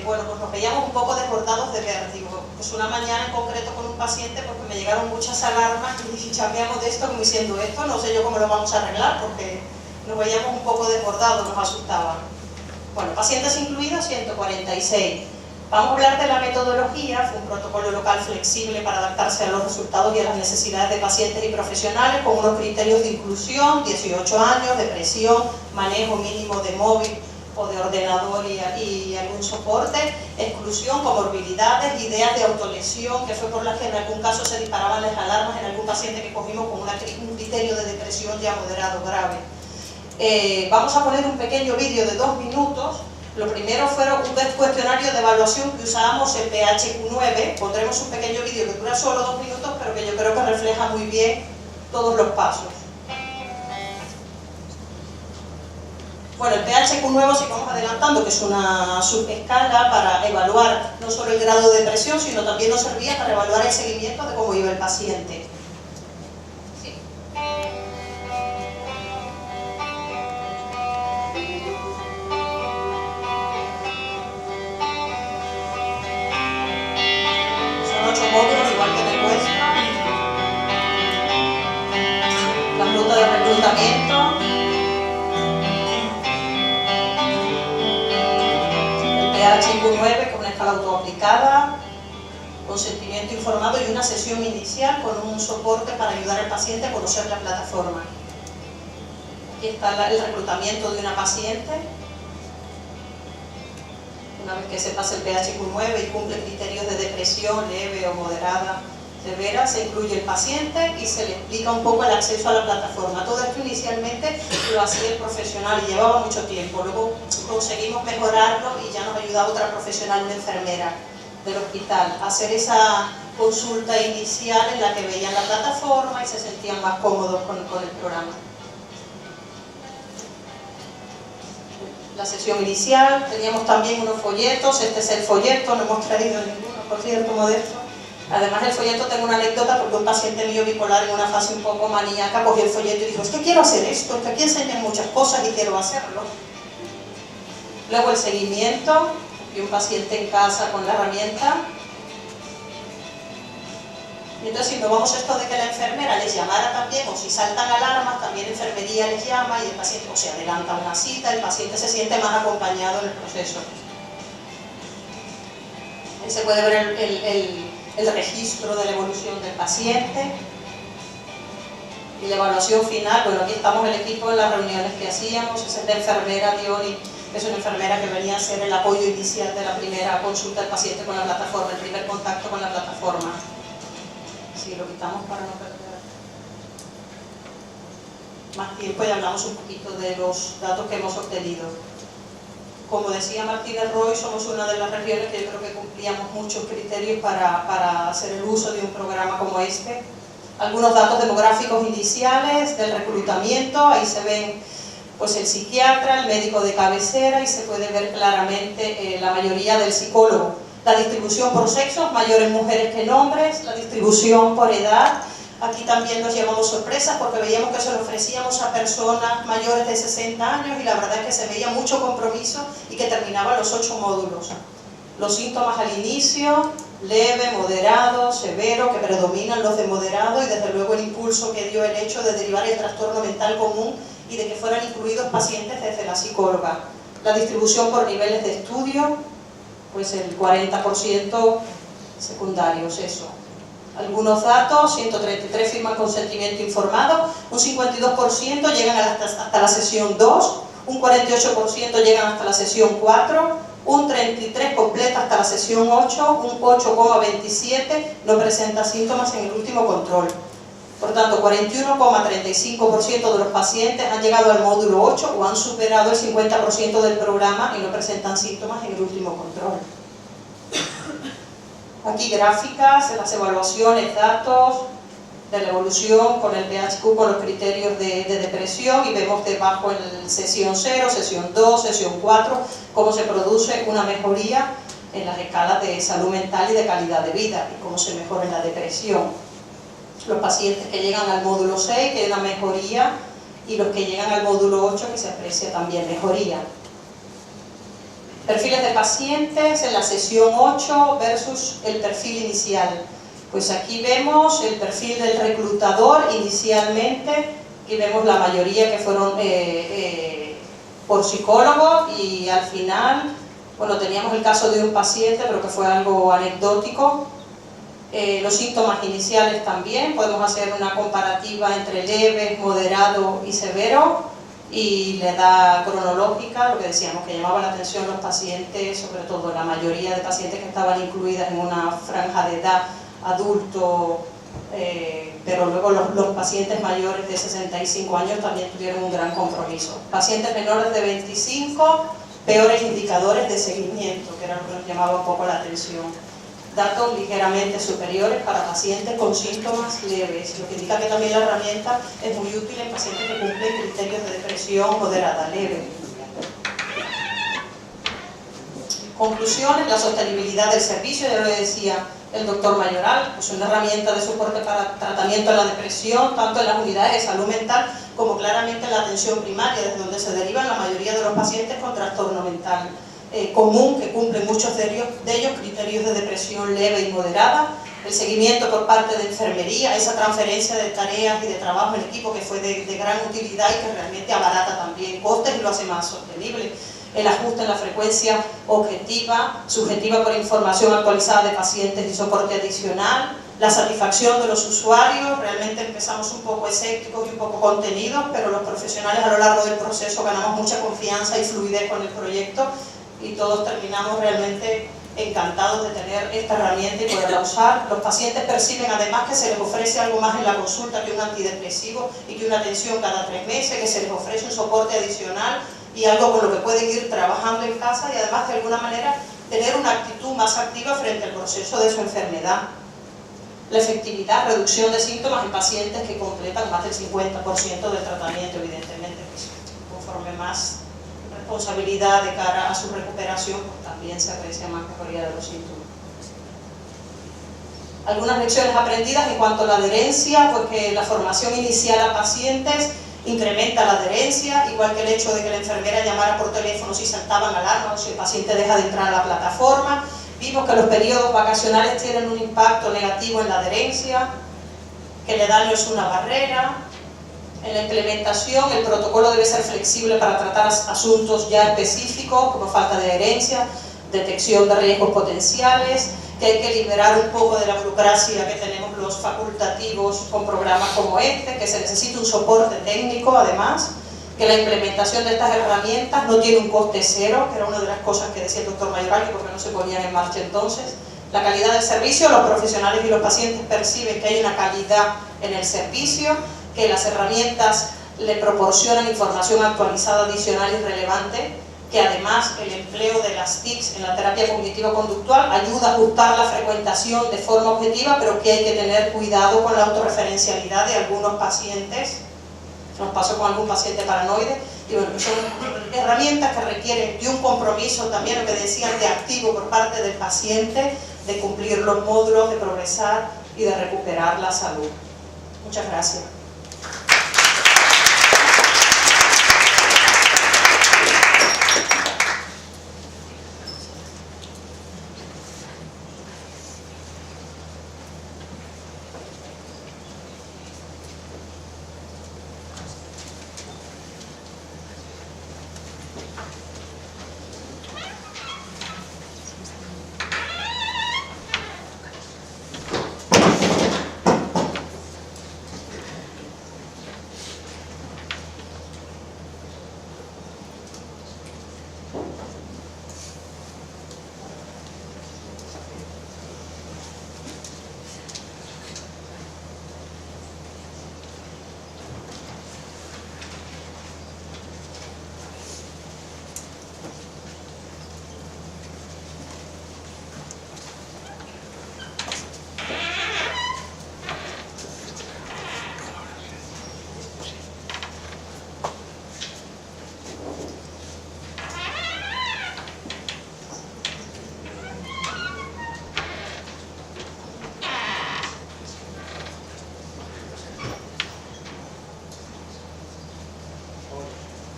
bueno, pues nos veíamos un poco desbordados de vértigo. Pues una mañana en concreto con un paciente porque me llegaron muchas alarmas y chambeamos de esto como diciendo esto, no sé yo cómo lo vamos a arreglar porque nos veíamos un poco desbordados, nos asustaban. Bueno, pacientes incluidos 146. Vamos a hablar de la metodología, fue un protocolo local flexible para adaptarse a los resultados y a las necesidades de pacientes y profesionales con unos criterios de inclusión, 18 años, depresión, manejo mínimo de móvil o de ordenador y algún soporte, exclusión, comorbilidades, ideas de autolesión, que fue por las que en algún caso se disparaban las alarmas en algún paciente que cogimos con un criterio de depresión ya moderado grave. Vamos a poner un pequeño vídeo de 2 minutos. Lo primero fueron un cuestionario de evaluación que usábamos el PHQ-9. Pondremos un pequeño vídeo que dura solo 2 minutos, pero que yo creo que refleja muy bien todos los pasos. Bueno, el PHQ nuevo, si vamos adelantando, que es una subescala para evaluar no solo el grado de depresión, sino también nos servía para evaluar el seguimiento de cómo iba el paciente. Sí. Son 8 módulos, igual que en el vuestro. La ruta de reclutamiento. PHQ9 con una escala autoaplicada, consentimiento informado y una sesión inicial con un soporte para ayudar al paciente a conocer la plataforma. Aquí está el reclutamiento de una paciente. Una vez que se pasa el PHQ9 y cumple criterios de depresión leve o moderada, severa, se incluye el paciente y se le explica un poco el acceso a la plataforma. Todo esto inicialmente lo hacía el profesional y llevaba mucho tiempo. Luego conseguimos mejorarlo y ya nos ayudaba otra profesional, una enfermera del hospital, a hacer esa consulta inicial en la que veían la plataforma y se sentían más cómodos con el programa. La sesión inicial, teníamos también unos folletos. Este es el folleto, no hemos traído ninguno, por cierto, Modesto. Además, el folleto, tengo una anécdota porque un paciente mío bipolar en una fase un poco maníaca cogió el folleto y dijo: es que quiero hacer esto, es que aquí enseñan muchas cosas y quiero hacerlo. Luego el seguimiento, y un paciente en casa con la herramienta. Y entonces, si tomamos esto de que la enfermera les llamara también, o si saltan alarmas, también enfermería les llama y el paciente, o se adelanta una cita, el paciente se siente más acompañado en el proceso. Ahí se puede ver el registro de la evolución del paciente y la evaluación final. Bueno, aquí estamos el equipo en las reuniones que hacíamos. Esa es la enfermera Dioni, que es una enfermera que venía a hacer el apoyo inicial de la primera consulta del paciente con la plataforma, el primer contacto con la plataforma. Sí, lo quitamos para no perder más tiempo y hablamos un poquito de los datos que hemos obtenido. Como decía Martínez Roy, somos una de las regiones que yo creo que cumplíamos muchos criterios para hacer el uso de un programa como este. Algunos datos demográficos iniciales del reclutamiento, ahí se ven pues el psiquiatra, el médico de cabecera y se puede ver claramente la mayoría del psicólogo. La distribución por sexos, mayores mujeres que hombres, la distribución por edad. Aquí también nos llevamos sorpresas porque veíamos que se lo ofrecíamos a personas mayores de 60 años y la verdad es que se veía mucho compromiso y que terminaban los 8 módulos. Los síntomas al inicio, leve, moderado, severo, que predominan los de moderado y desde luego el impulso que dio el hecho de derivar el trastorno mental común y de que fueran incluidos pacientes desde la psicóloga. La distribución por niveles de estudio, pues el 40% secundarios, eso. Algunos datos, 133 firman consentimiento informado, un 52% llegan hasta la sesión 2, un 48% llegan hasta la sesión 4, un 33% completa hasta la sesión 8, un 8,27% no presenta síntomas en el último control. Por tanto, 41,35% de los pacientes han llegado al módulo 8 o han superado el 50% del programa y no presentan síntomas en el último control. Aquí gráficas de las evaluaciones, datos de la evolución con el PHQ, con los criterios de depresión y vemos debajo en sesión 0, sesión 2, sesión 4, cómo se produce una mejoría en las escalas de salud mental y de calidad de vida y cómo se mejora en la depresión. Los pacientes que llegan al módulo 6, que hay una mejoría, y los que llegan al módulo 8, que se aprecia también mejoría. Perfiles de pacientes en la sesión 8 versus el perfil inicial. Pues aquí vemos el perfil del reclutador inicialmente, aquí vemos la mayoría que fueron por psicólogo y al final, bueno, teníamos el caso de un paciente, pero que fue algo anecdótico. Los síntomas iniciales también, podemos hacer una comparativa entre leve, moderado y severo. Y la edad cronológica, lo que decíamos, que llamaba la atención los pacientes, sobre todo la mayoría de pacientes que estaban incluidas en una franja de edad adulto, pero luego los pacientes mayores de 65 años también tuvieron un gran compromiso. Pacientes menores de 25, peores indicadores de seguimiento, que era lo que nos llamaba un poco la atención. Datos ligeramente superiores para pacientes con síntomas leves, lo que indica que también la herramienta es muy útil en pacientes que cumplen criterios de depresión moderada leve. Conclusiones: la sostenibilidad del servicio, ya lo decía el doctor Mayoral, pues una herramienta de soporte para tratamiento de la depresión, tanto en las unidades de salud mental como claramente en la atención primaria, desde donde se derivan la mayoría de los pacientes con trastorno mental común, que cumplen muchos de ellos criterios de depresión leve y moderada. El seguimiento por parte de enfermería, esa transferencia de tareas y de trabajo en equipo que fue de gran utilidad y que realmente abarata también costes y lo hace más sostenible. El ajuste en la frecuencia objetiva, subjetiva por información actualizada de pacientes y soporte adicional, la satisfacción de los usuarios. Realmente empezamos un poco escépticos y un poco contenidos, pero los profesionales a lo largo del proceso ganamos mucha confianza y fluidez con el proyecto y todos terminamos realmente encantados de tener esta herramienta y poderla usar. Los pacientes perciben además que se les ofrece algo más en la consulta que un antidepresivo y que una atención cada 3 meses, que se les ofrece un soporte adicional y algo con lo que pueden ir trabajando en casa y además de alguna manera tener una actitud más activa frente al proceso de su enfermedad. La efectividad, reducción de síntomas en pacientes que completan más del 50% del tratamiento, evidentemente, pues, conforme más responsabilidad de cara a su recuperación, pues también se aprecia más mejoría de los síntomas. Algunas lecciones aprendidas en cuanto a la adherencia, pues que la formación inicial a pacientes incrementa la adherencia, igual que el hecho de que la enfermera llamara por teléfono si saltaban alarmas o si el paciente deja de entrar a la plataforma. Vimos que los periodos vacacionales tienen un impacto negativo en la adherencia, que el edad no es una barrera. En la implementación, el protocolo debe ser flexible para tratar asuntos ya específicos, como falta de adherencia, detección de riesgos potenciales, que hay que liberar un poco de la burocracia que tenemos los facultativos con programas como este, que se necesita un soporte técnico además, que la implementación de estas herramientas no tiene un coste cero, que era una de las cosas que decía el doctor Mayoral, que porque no se ponían en marcha entonces. La calidad del servicio, los profesionales y los pacientes perciben que hay una calidad en el servicio, que las herramientas le proporcionan información actualizada, adicional y relevante, que además el empleo de las TICs en la terapia cognitivo-conductual ayuda a ajustar la frecuentación de forma objetiva, pero que hay que tener cuidado con la autorreferencialidad de algunos pacientes. Nos pasó con algún paciente paranoide, y bueno, son herramientas que requieren de un compromiso también, lo que decían, de activo por parte del paciente, de cumplir los módulos, de progresar y de recuperar la salud. Muchas gracias.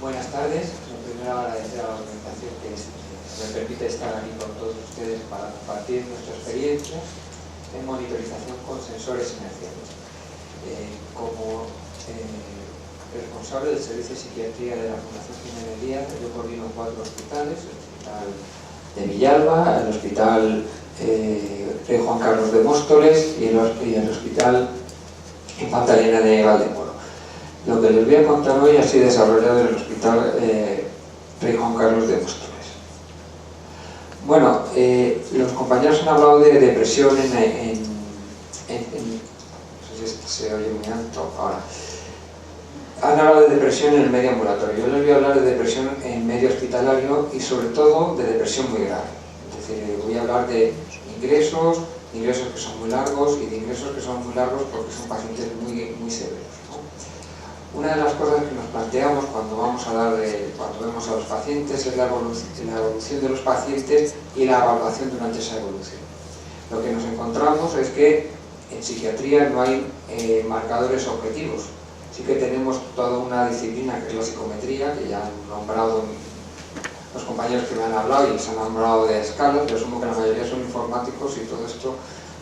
Buenas tardes. Lo primero, agradecer a la organización que me permite estar aquí con todos ustedes para compartir nuestra experiencia en monitorización con sensores inerciales. Como responsable del Servicio de Psiquiatría de la Fundación Jiménez Díaz, yo coordino 4 hospitales: el Hospital de Villalba, el Hospital Rey Juan Carlos de Móstoles y el Hospital Infanta Elena de Valdemoro. Lo que les voy a contar hoy ha sido desarrollado en el Hospital Rey Juan Carlos de Móstoles. Bueno, los compañeros han hablado de depresión no sé si se oye muy alto ahora. Han hablado de depresión en el medio ambulatorio. Yo les voy a hablar de depresión en medio hospitalario y sobre todo de depresión muy grave. Es decir, voy a hablar de ingresos que son muy largos y de ingresos que son muy largos porque son pacientes muy severos, ¿no? Una de las cosas que nos planteamos cuando vamos a cuando vemos a los pacientes es la evolución de los pacientes y la evaluación durante esa evolución. Lo que nos encontramos es que en psiquiatría no hay marcadores objetivos. Sí que tenemos toda una disciplina que es la psicometría, que ya han nombrado los compañeros que me han hablado y se han nombrado de escalas. Yo asumo que la mayoría son informáticos y todo esto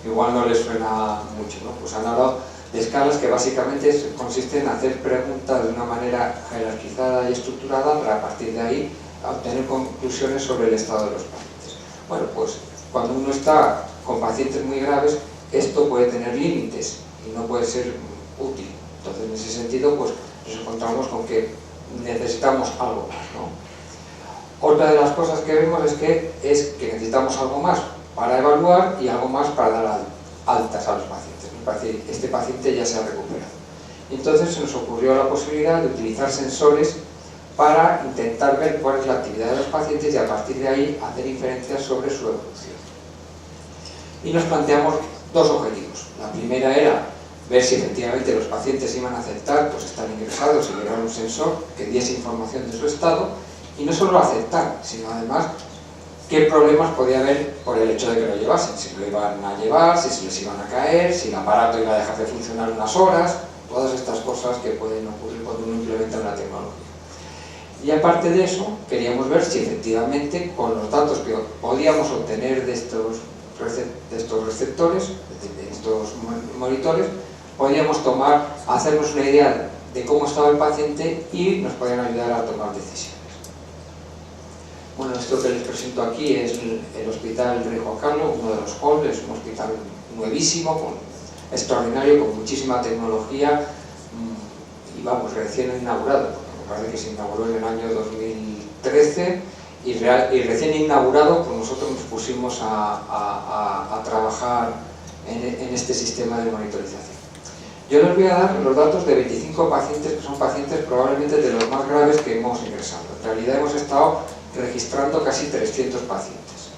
igual no les suena mucho, ¿no? Pues han hablado de escalas que básicamente consisten en hacer preguntas de una manera jerarquizada y estructurada para a partir de ahí obtener conclusiones sobre el estado de los pacientes. Bueno, pues cuando uno está con pacientes muy graves, esto puede tener límites y no puede ser útil. Entonces, en ese sentido, pues nos encontramos con que necesitamos algo más, ¿no? Otra de las cosas que vemos es que necesitamos algo más para evaluar y algo más para dar altas a los pacientes. Este paciente ya se ha recuperado. Entonces se nos ocurrió la posibilidad de utilizar sensores para intentar ver cuál es la actividad de los pacientes y a partir de ahí hacer inferencias sobre su evolución. Y nos planteamos dos objetivos. La primera era ver si efectivamente los pacientes iban a aceptar pues estar ingresados y llevar un sensor que diese información de su estado, y no solo aceptar, sino además qué problemas podía haber por el hecho de que lo llevasen, si lo iban a llevar, si se les iban a caer, si el aparato iba a dejar de funcionar unas horas, todas estas cosas que pueden ocurrir cuando uno implementa una tecnología. Y aparte de eso, queríamos ver si efectivamente con los datos que podíamos obtener de estos receptores, de estos monitores, podíamos hacernos una idea de cómo estaba el paciente y nos podían ayudar a tomar decisiones. Bueno, esto que les presento aquí es el Hospital Rey Juan Carlos, uno de los halls, es un hospital nuevísimo, extraordinario, con muchísima tecnología y vamos, recién inaugurado, porque me parece que se inauguró en el año 2013 y recién inaugurado pues nosotros nos pusimos a trabajar en este sistema de monitorización. Yo les voy a dar los datos de 25 pacientes que son pacientes probablemente de los más graves que hemos ingresado. En realidad hemos estado registrando casi 300 pacientes.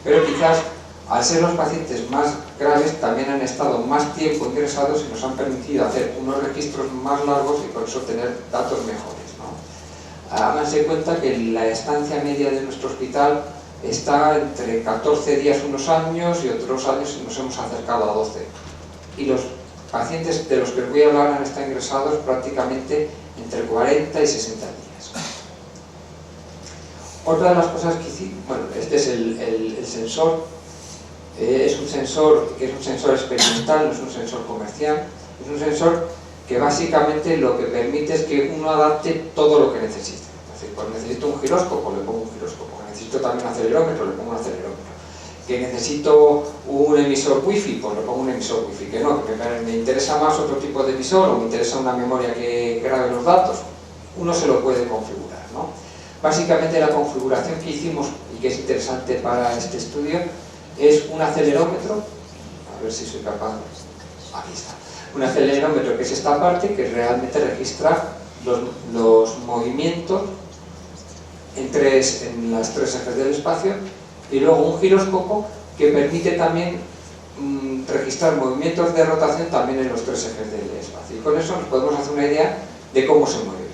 Pero quizás, al ser los pacientes más graves, también han estado más tiempo ingresados y nos han permitido hacer unos registros más largos y por eso tener datos mejores, ¿no? Háganse cuenta que la estancia media de nuestro hospital está entre 14 días unos años y otros años nos hemos acercado a 12. Y los pacientes de los que os voy a hablar han estado ingresados prácticamente entre 40 y 60 días. Otra de las cosas que hicimos, bueno, este es el sensor, es un sensor que es un sensor experimental, no es un sensor comercial, es un sensor que básicamente lo que permite es que uno adapte todo lo que necesite. Es decir, pues necesito un giróscopo, le pongo un giróscopo, necesito también un acelerómetro, le pongo un acelerómetro, que necesito un emisor wifi, pues le pongo un emisor wifi, que no, que me interesa más otro tipo de emisor o me interesa una memoria que grabe los datos, uno se lo puede configurar, ¿no? Básicamente la configuración que hicimos y que es interesante para este estudio es un acelerómetro, a ver si soy capaz, aquí está, un acelerómetro que es esta parte que realmente registra los movimientos en las tres ejes del espacio, y luego un giróscopo que permite también registrar movimientos de rotación también en los tres ejes del espacio, y con eso nos podemos hacer una idea de cómo se mueve.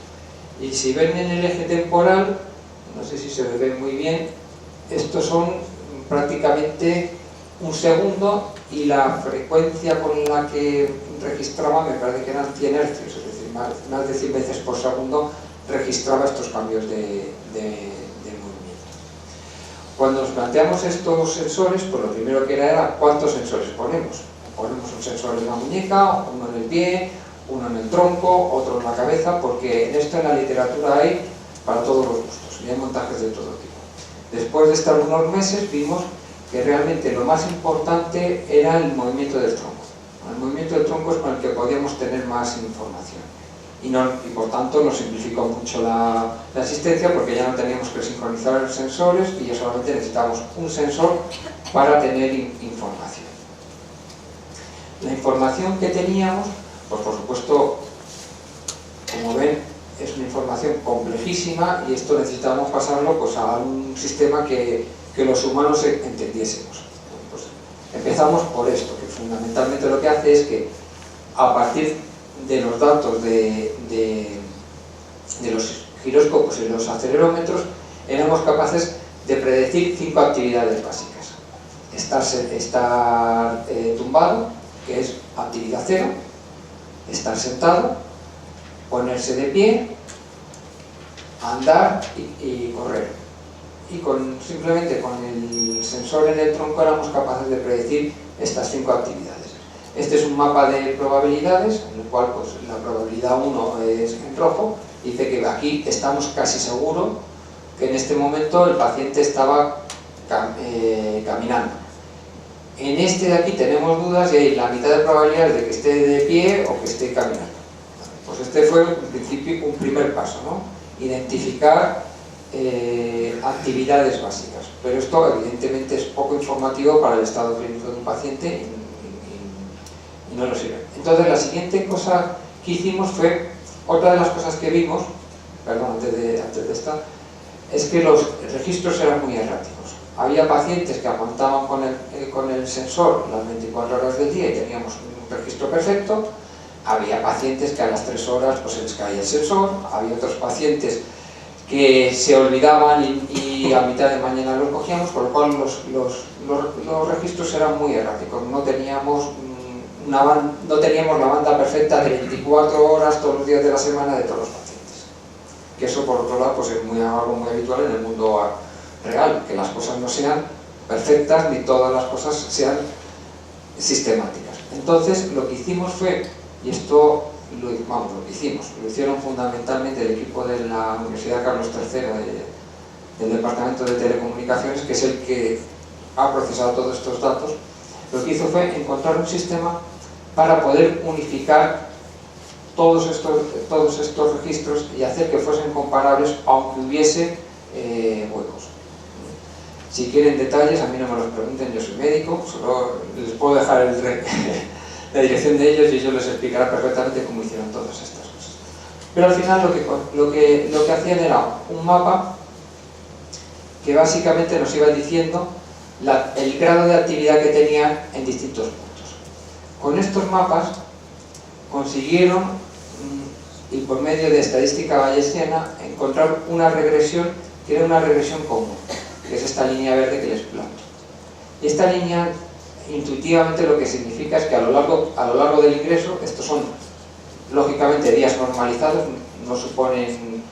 Y si ven en el eje temporal, no sé si se ve muy bien, estos son prácticamente un segundo y la frecuencia con la que registraba me parece que eran 100 hercios, es decir, más de 100 veces por segundo registraba estos cambios de movimiento. Cuando nos planteamos estos sensores, pues lo primero que era cuántos sensores ponemos. Ponemos un sensor en la muñeca, uno en el pie, uno en el tronco, otro en la cabeza, porque en esto en la literatura hay para todos los gustos y hay montajes de todo tipo. Después de estar unos meses vimos que realmente lo más importante era el movimiento del tronco. El movimiento del tronco es con el que podíamos tener más información y por tanto nos simplificó mucho la asistencia, porque ya no teníamos que sincronizar los sensores y ya solamente necesitábamos un sensor para tener información. La información que teníamos, pues por supuesto, como ven, es una información complejísima y esto necesitábamos pasarlo pues, a un sistema que los humanos entendiésemos. Pues empezamos por esto, que fundamentalmente lo que hace es que a partir de los datos de los giróscopos y los acelerómetros, éramos capaces de predecir 5 actividades básicas. Estar tumbado, que es actividad 0, estar sentado, ponerse de pie, andar y correr. Y simplemente con el sensor en el tronco éramos capaces de predecir estas 5 actividades. Este es un mapa de probabilidades, en el cual pues, la probabilidad 1 es en rojo. Dice que aquí estamos casi seguros que en este momento el paciente estaba caminando. En este de aquí tenemos dudas y hay la mitad de probabilidades de que esté de pie o que esté caminando. Pues este fue en principio un primer paso, ¿no? Identificar actividades básicas. Pero esto evidentemente es poco informativo para el estado clínico de un paciente y no lo sirve. Entonces la siguiente cosa que hicimos fue, otra de las cosas que vimos, perdón, antes de esta, es que los registros eran muy erráticos. Había pacientes que aguantaban con el sensor las 24 horas del día y teníamos un registro perfecto. Había pacientes que a las 3 horas pues, se les caía el sensor. Había otros pacientes que se olvidaban y a mitad de mañana los cogíamos, por lo cual los registros eran muy erráticos. No teníamos la banda perfecta de 24 horas todos los días de la semana de todos los pacientes. Que eso, por otro lado, pues es algo muy habitual en el mundo real, que las cosas no sean perfectas ni todas las cosas sean sistemáticas. Entonces, lo que hicimos fue, y esto lo hicieron fundamentalmente el equipo de la Universidad Carlos III del Departamento de Telecomunicaciones, que es el que ha procesado todos estos datos. Lo que hizo fue encontrar un sistema para poder unificar todos estos registros y hacer que fuesen comparables aunque hubiese huecos. Si quieren detalles, a mí no me los pregunten, yo soy médico, solo les puedo dejar la dirección de ellos y ellos les explicarán perfectamente cómo hicieron todas estas cosas. Pero al final lo que hacían era un mapa que básicamente nos iba diciendo el grado de actividad que tenían en distintos puntos. Con estos mapas consiguieron, y por medio de estadística bayesiana, encontrar una regresión que era una regresión común, que es esta línea verde que les planto. Y esta línea, intuitivamente, lo que significa es que a lo largo del ingreso, estos son lógicamente días normalizados, no suponen,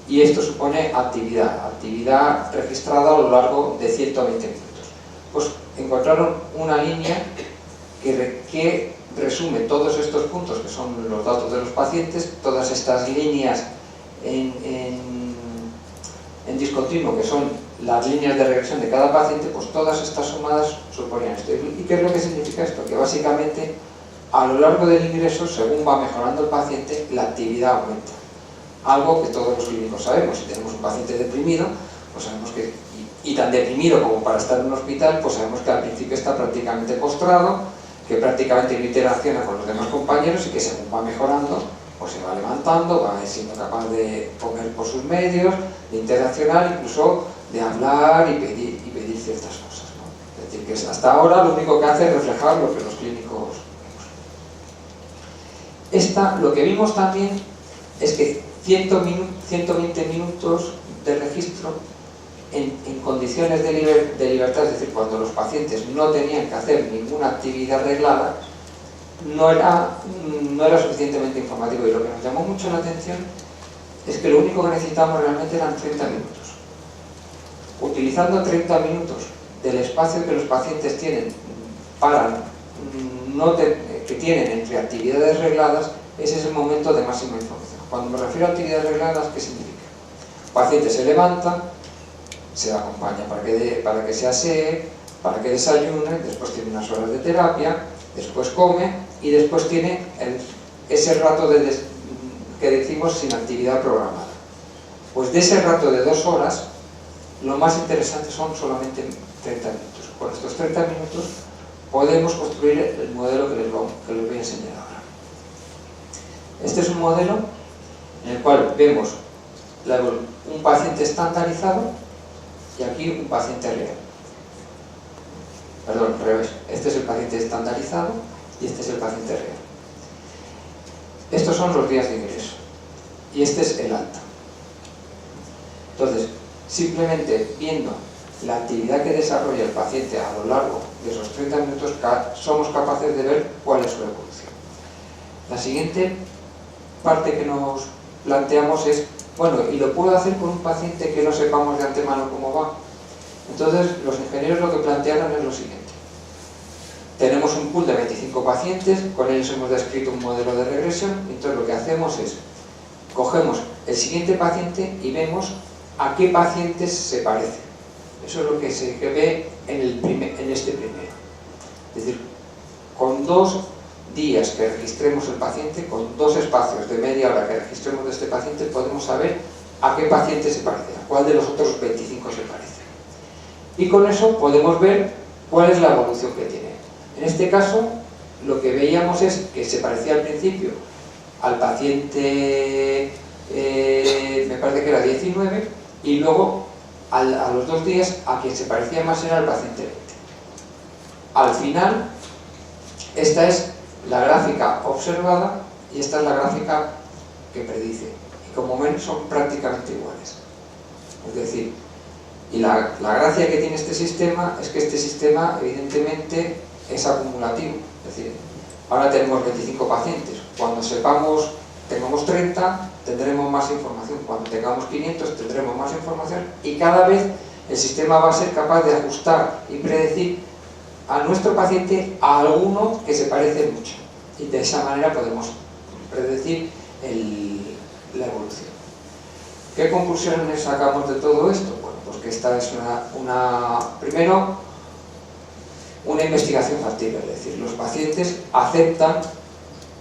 y esto supone actividad registrada a lo largo de 120 minutos. Pues encontraron una línea que resume todos estos puntos, que son los datos de los pacientes, todas estas líneas en discontinuo, que son las líneas de regresión de cada paciente, pues todas estas sumadas suponían esto. ¿Y qué es lo que significa esto? Que básicamente a lo largo del ingreso, según va mejorando el paciente, la actividad aumenta. Algo que todos los clínicos sabemos. Si tenemos un paciente deprimido, pues sabemos que, y tan deprimido como para estar en un hospital, pues sabemos que al principio está prácticamente postrado, que prácticamente no interacciona con los demás compañeros y que según va mejorando, pues se va levantando, va siendo capaz de comer por sus medios, de interaccionar, incluso de hablar y pedir ciertas cosas, ¿no? Es decir, que hasta ahora lo único que hace es reflejar lo que los clínicos vemos. Lo que vimos también es que 120 minutos de registro en condiciones de libertad, es decir, cuando los pacientes no tenían que hacer ninguna actividad reglada, no era suficientemente informativo. Y lo que nos llamó mucho la atención es que lo único que necesitamos realmente eran 30 minutos. Utilizando 30 minutos del espacio que los pacientes tienen que tienen entre actividades regladas, ese es el momento de máxima información. Cuando me refiero a actividades regladas, ¿qué significa? El paciente se levanta, se acompaña para que se asee, para que desayune, después tiene unas horas de terapia, después come y después tiene ese rato que decimos sin actividad programada. Pues de ese rato de 2 horas, lo más interesante son solamente 30 minutos. Con estos 30 minutos podemos construir el modelo que les voy a enseñar ahora. Este es un modelo en el cual vemos un paciente estandarizado y aquí un paciente real. Perdón, al revés. Este es el paciente estandarizado y este es el paciente real. estos son los días de ingreso y este es el alta. Entonces, simplemente viendo la actividad que desarrolla el paciente a lo largo de esos 30 minutos somos capaces de ver cuál es su evolución. La siguiente parte que nos planteamos es, bueno, ¿y lo puedo hacer con un paciente que no sepamos de antemano cómo va? Entonces, los ingenieros lo que plantearon es lo siguiente. Tenemos un pool de 25 pacientes, con ellos hemos descrito un modelo de regresión, entonces lo que hacemos es, cogemos el siguiente paciente y vemos a qué pacientes se parece. Eso es lo que se ve en este primero. Es decir, con 2 días que registremos el paciente, con 2 espacios de media hora que registremos de este paciente, podemos saber a qué paciente se parece, a cuál de los otros 25 se parece. Y con eso podemos ver cuál es la evolución que tiene. En este caso, lo que veíamos es que se parecía al principio al paciente, me parece que era 19, y luego a los 2 días a quien se parecía más era el paciente 20. Al final, esta es la gráfica observada y esta es la gráfica que predice. Y como ven, son prácticamente iguales. Es decir, y la gracia que tiene este sistema es que este sistema evidentemente es acumulativo. Es decir, ahora tenemos 25 pacientes. Cuando tengamos 30, tendremos más información. Cuando tengamos 500, tendremos más información. Y cada vez el sistema va a ser capaz de ajustar y predecir a nuestro paciente a alguno que se parece mucho. Y de esa manera podemos predecir la evolución. ¿Qué conclusiones sacamos de todo esto? Bueno, pues que esta es primero, una investigación factible. Es decir, los pacientes aceptan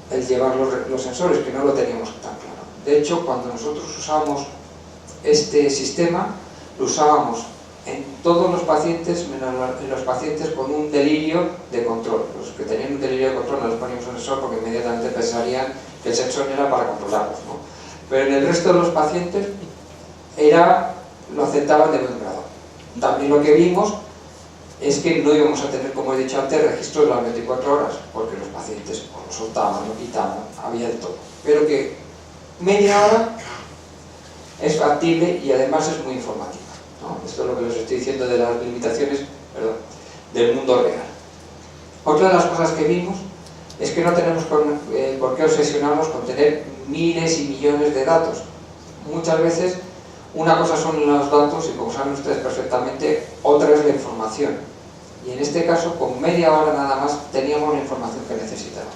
el llevar los sensores, que no lo teníamos tan claro. De hecho, cuando nosotros usamos este sistema, lo usábamos en todos los pacientes, menos en los pacientes con un delirio de control. Los que tenían un delirio de control no les poníamos un sensor porque inmediatamente pensarían que el sensor era para controlarlos, ¿no? Pero en el resto de los pacientes lo aceptaban de buen grado. También lo que vimos es que no íbamos a tener, como he dicho antes, registros de las 24 horas, porque los pacientes lo soltaban, lo quitaban, había de todo. Pero que media hora es factible y además es muy informativa, ¿no? Esto es lo que les estoy diciendo de las limitaciones, del mundo real. Otra de las cosas que vimos es que no tenemos por qué obsesionarnos con tener miles y millones de datos. Muchas veces una cosa son los datos y, como saben ustedes perfectamente, otra es la información. Y en este caso, con media hora nada más, teníamos la información que necesitábamos.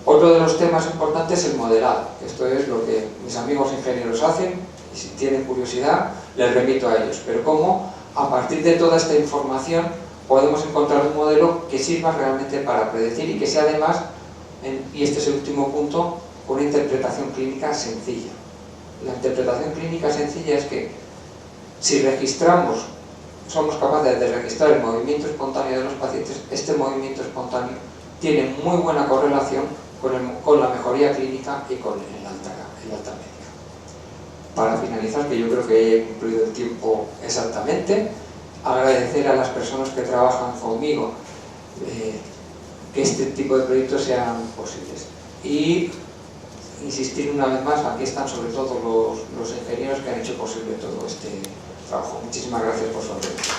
Otro de los temas importantes es el modelado. Esto es lo que mis amigos ingenieros hacen, y si tienen curiosidad, les remito a ellos. Pero cómo, a partir de toda esta información, podemos encontrar un modelo que sirva realmente para predecir y que sea además, y este es el último punto, una interpretación clínica sencilla. La interpretación clínica sencilla es que si somos capaces de registrar el movimiento espontáneo de los pacientes, este movimiento espontáneo tiene muy buena correlación con la mejoría clínica y con el alta médica. Para finalizar, que yo creo que he cumplido el tiempo exactamente, agradecer a las personas que trabajan conmigo que este tipo de proyectos sean posibles. Y insistir una vez más, aquí están sobre todo los ingenieros que han hecho posible todo este trabajo. Muchísimas gracias por su atención.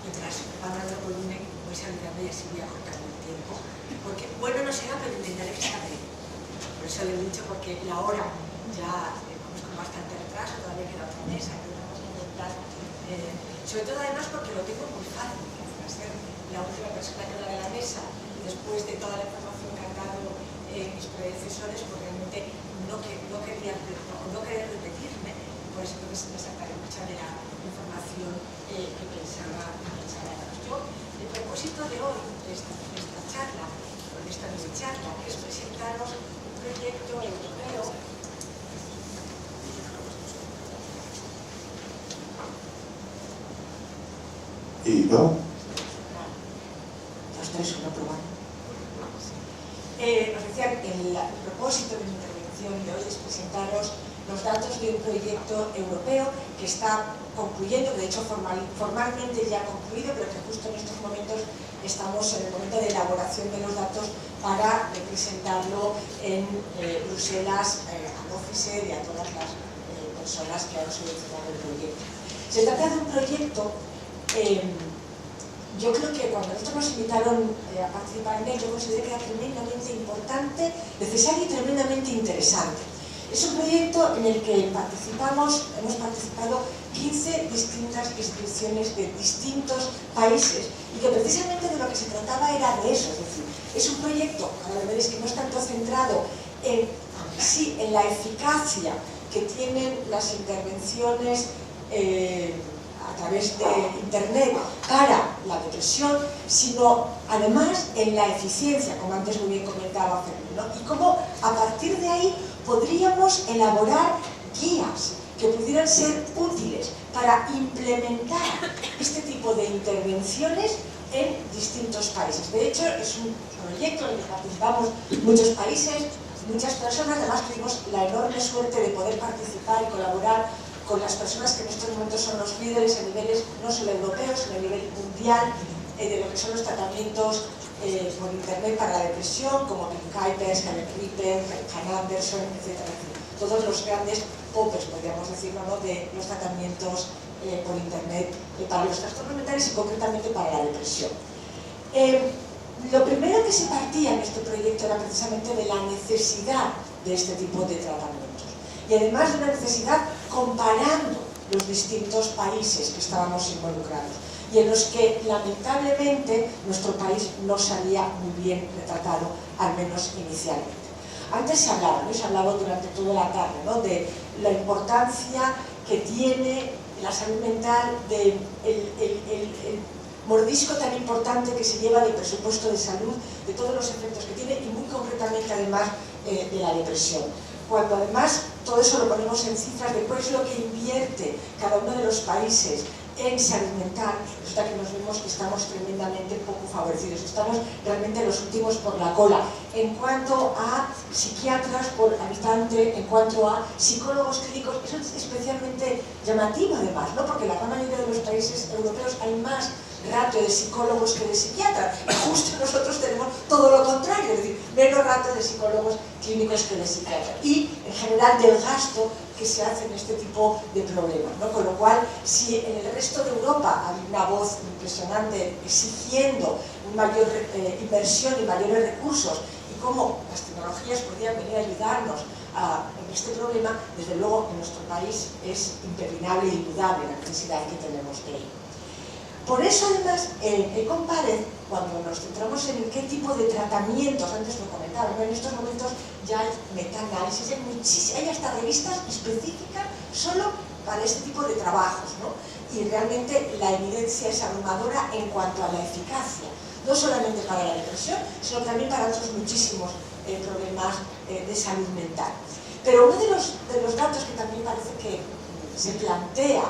Mientras van a dar volumen, voy saludando y así voy acortando el tiempo. tiempo, porque bueno no será, pero intentaré que sea breve. Por eso lo he dicho, porque la hora ya vamos con bastante retraso, todavía queda otra mesa que tenemos que intentar, sobre todo además porque lo tengo muy fácil, para ser la última persona que habla de la mesa, y después de toda la información que han dado mis predecesores, pues realmente no querer repetirme, por eso creo que se me sacaré mucha de la información que pensaba daros. Yo, el propósito de hoy, de esta charla, o de esta mini charla, es presentaros un proyecto europeo ¿Y no? 2, 3, 1, probando. Os decía, el propósito de mi intervención de hoy es presentaros los datos de un proyecto europeo que está concluyendo, que de hecho formalmente ya ha concluido, pero que justo en estos momentos estamos en el momento de elaboración de los datos para presentarlo en Bruselas al Office y a todas las personas que han seleccionado el proyecto. Se trata de un proyecto, yo creo que cuando nosotros nos invitaron a participar en él, yo consideré que era tremendamente importante, necesario y tremendamente interesante. Es un proyecto en el que hemos participado 15 distintas instituciones de distintos países y que precisamente de lo que se trataba era de eso, es decir, es un proyecto, ahora veréis que no es tanto centrado en la eficacia que tienen las intervenciones a través de Internet para la depresión, sino además en la eficiencia, como antes muy bien comentaba Fermín, ¿no? Y cómo a partir de ahí podríamos elaborar guías que pudieran ser útiles para implementar este tipo de intervenciones en distintos países. De hecho, es un proyecto en el que participamos muchos países, muchas personas, además tuvimos la enorme suerte de poder participar y colaborar con las personas que en estos momentos son los líderes a niveles no solo europeos, sino a nivel mundial, de lo que son los tratamientos por Internet para la depresión, como Bill Kuipers, Helen Ripper, Hannah Anderson, etc. Todos los grandes popes, podríamos decirlo, ¿no?, de los tratamientos por Internet para los trastornos mentales y concretamente para la depresión. Lo primero que se partía en este proyecto era precisamente de la necesidad de este tipo de tratamientos. Y además de una necesidad comparando los distintos países que estábamos involucrados y en los que lamentablemente nuestro país no salía muy bien retratado, al menos inicialmente. Antes se ha hablado durante toda la tarde, ¿no?, de la importancia que tiene la salud mental, del el mordisco tan importante que se lleva del presupuesto de salud, de todos los efectos que tiene y muy concretamente además de la depresión. Cuando además todo eso lo ponemos en cifras de cuál es lo que invierte cada uno de los países en salud mental, resulta que nos vemos que estamos tremendamente poco favorecidos, estamos realmente los últimos por la cola. En cuanto a psiquiatras por habitante, en cuanto a psicólogos clínicos, eso es especialmente llamativo además, ¿no?, porque en la gran mayoría de los países europeos hay más ratio de psicólogos que de psiquiatras, y justo nosotros tenemos todo lo contrario, es decir, menos ratio de psicólogos clínicos que de psiquiatras, y en general del gasto que se hace en este tipo de problemas, ¿no? Con lo cual, si en el resto de Europa hay una voz impresionante exigiendo una mayor inversión y mayores recursos, y cómo las tecnologías podrían venir a ayudarnos en este problema, desde luego en nuestro país es impepinable y indudable la necesidad que tenemos de ello. Por eso además, en Compare, cuando nos centramos en qué tipo de tratamientos, antes lo comentaba, ¿no?, en estos momentos ya hay metaanálisis, hay hasta revistas específicas solo para este tipo de trabajos, ¿no? Y realmente la evidencia es abrumadora en cuanto a la eficacia, no solamente para la depresión, sino también para otros muchísimos problemas de salud mental. Pero uno de los datos que también parece que se plantea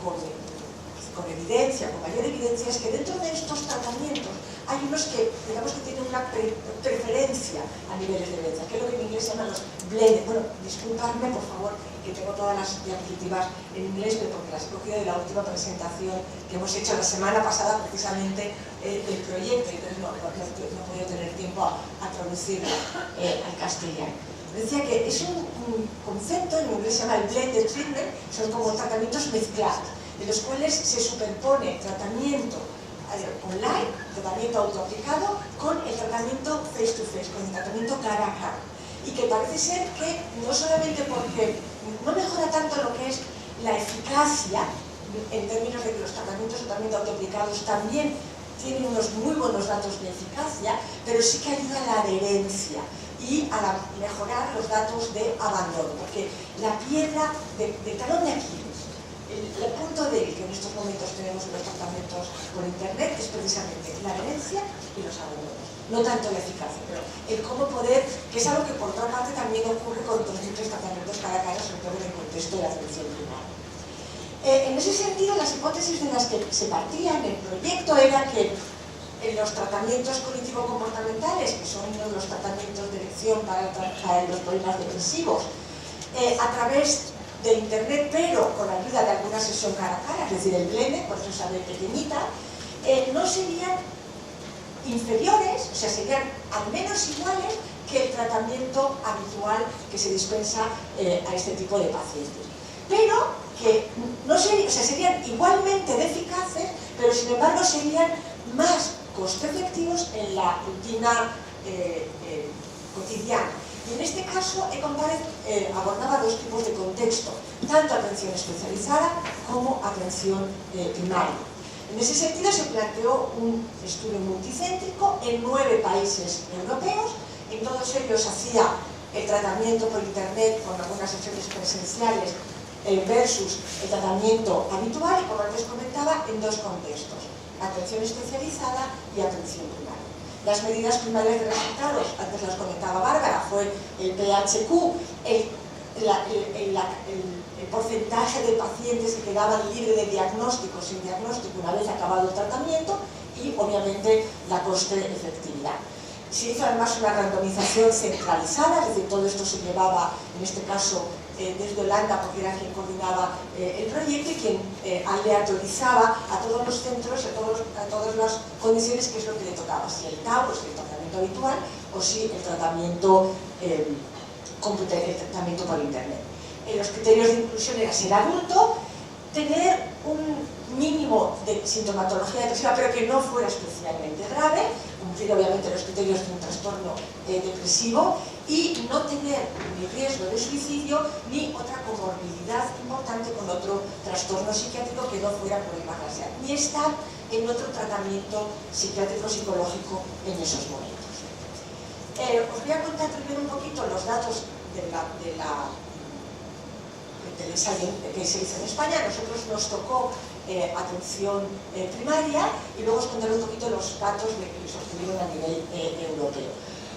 con evidencia, con mayor evidencia, es que dentro de estos tratamientos hay unos que, digamos que tienen una preferencia a niveles de evidencia, que es lo que en inglés se llaman los blended. Bueno, disculpadme, por favor, que tengo todas las diapositivas en inglés, porque las he cogido de la última presentación que hemos hecho la semana pasada, precisamente, del proyecto, y entonces no he podido tener tiempo a traducirlo al castellano. Decía que es un concepto, en inglés se llama el blended treatment, son como tratamientos mezclados, de los cuales se superpone tratamiento online, tratamiento autoaplicado, con el tratamiento face to face, con el tratamiento cara a cara. Y que parece ser que no solamente porque no mejora tanto lo que es la eficacia, en términos de que los tratamientos totalmente autoaplicados también tienen unos muy buenos datos de eficacia, pero sí que ayuda a la adherencia y a mejorar los datos de abandono, porque la piedra de talón de Aquiles, el punto débil que en estos momentos tenemos en los tratamientos por internet es precisamente la adherencia y los abandonos, no tanto la eficacia, pero el cómo poder, que es algo que por otra parte también ocurre con otros muchos tratamientos cara a cara, sobre todo en el contexto de la atención primaria. En ese sentido, las hipótesis de las que se partía en el proyecto era que en los tratamientos cognitivo-comportamentales, que son uno de los tratamientos de elección para los problemas depresivos, a través de internet, pero con la ayuda de alguna sesión cara a cara, es decir, el blende, por eso sale pequeñita, no serían inferiores, o sea, serían al menos iguales que el tratamiento habitual que se dispensa a este tipo de pacientes. Pero que no serían, o sea, serían igualmente de eficaces, pero sin embargo serían más coste efectivos en la rutina cotidiana. Y en este caso, Ecompared abordaba dos tipos de contexto, tanto atención especializada como atención primaria. En ese sentido se planteó un estudio multicéntrico en 9 países europeos. En todos ellos hacía el tratamiento por internet con algunas sesiones presenciales versus el tratamiento habitual, y como antes comentaba, en dos contextos: atención especializada y atención primaria. Las medidas primarias de resultados, antes las comentaba Bárbara, fue el PHQ, el porcentaje de pacientes que quedaban libres de diagnóstico, sin diagnóstico, una vez acabado el tratamiento, y obviamente la coste-efectividad. Se hizo además una randomización centralizada, es decir, todo esto se llevaba, en este caso, desde Holanda, porque era quien coordinaba el proyecto y quien aleatorizaba a todos los centros, a todas las condiciones, que es lo que le tocaba, si el TAU, si el tratamiento habitual, o si el tratamiento por internet. Los criterios de inclusión era ser adulto, tener un mínimo de sintomatología depresiva, pero que no fuera especialmente grave, cumplir obviamente los criterios de un trastorno depresivo, y no tener ni riesgo de suicidio ni otra comorbilidad importante con otro trastorno psiquiátrico que no fuera problema racial, ni estar en otro tratamiento psiquiátrico-psicológico en esos momentos. Os voy a contar primero un poquito los datos del ensayo que se hizo en España. A nosotros nos tocó atención primaria, y luego os contaré un poquito los datos que se obtuvieron a nivel europeo.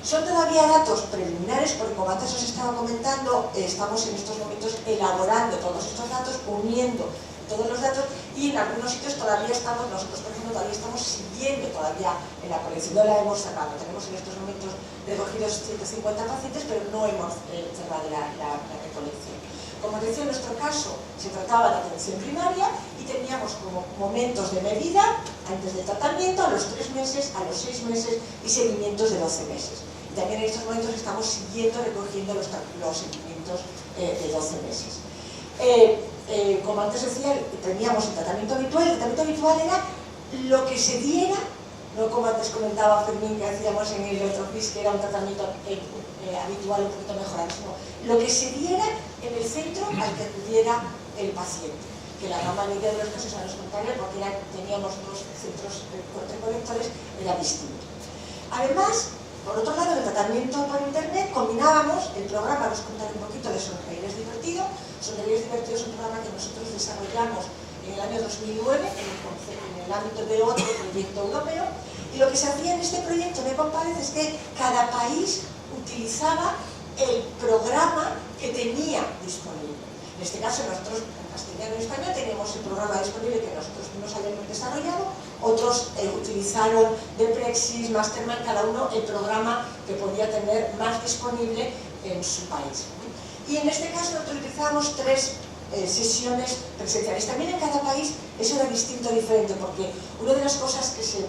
Son todavía datos preliminares, porque como antes os estaba comentando, estamos en estos momentos elaborando todos estos datos, uniendo todos los datos, y en algunos sitios todavía estamos, nosotros por ejemplo todavía estamos siguiendo todavía en la colección, no la hemos cerrado, tenemos en estos momentos recogidos 150 pacientes, pero no hemos cerrado la recolección. Como decía, en nuestro caso se trataba de atención primaria y teníamos como momentos de medida antes del tratamiento, a los 3 meses, a los 6 meses y seguimientos de 12 meses. Y también en estos momentos estamos siguiendo, recogiendo los seguimientos de 12 meses. Como antes decía, teníamos el tratamiento habitual. El tratamiento habitual era lo que se diera, no como antes comentaba Fermín que hacíamos en el otro quiz, que era un tratamiento habitual un poquito mejorado, sino lo que se diera en el centro al que acudiera el paciente, que la gran mayoría de los casos a los contrarios, porque teníamos 2 centros recolectores, era distinto. Además, por otro lado, en el tratamiento por internet combinábamos el programa, os contaré un poquito de Sonreír es divertido. Sonreír es divertido es un programa que nosotros desarrollamos en el año 2009 en el ámbito de otro proyecto europeo, y lo que se hacía en este proyecto de Ecompared es que cada país utilizaba el programa que tenía disponible. En este caso, nosotros en castellano y español teníamos el programa disponible que nosotros mismos habíamos desarrollado, otros utilizaron Deprexis, Mastermind, cada uno el programa que podía tener más disponible en su país. Y en este caso nosotros utilizábamos 3 sesiones presenciales. También en cada país eso era distinto, diferente, porque una de las cosas que se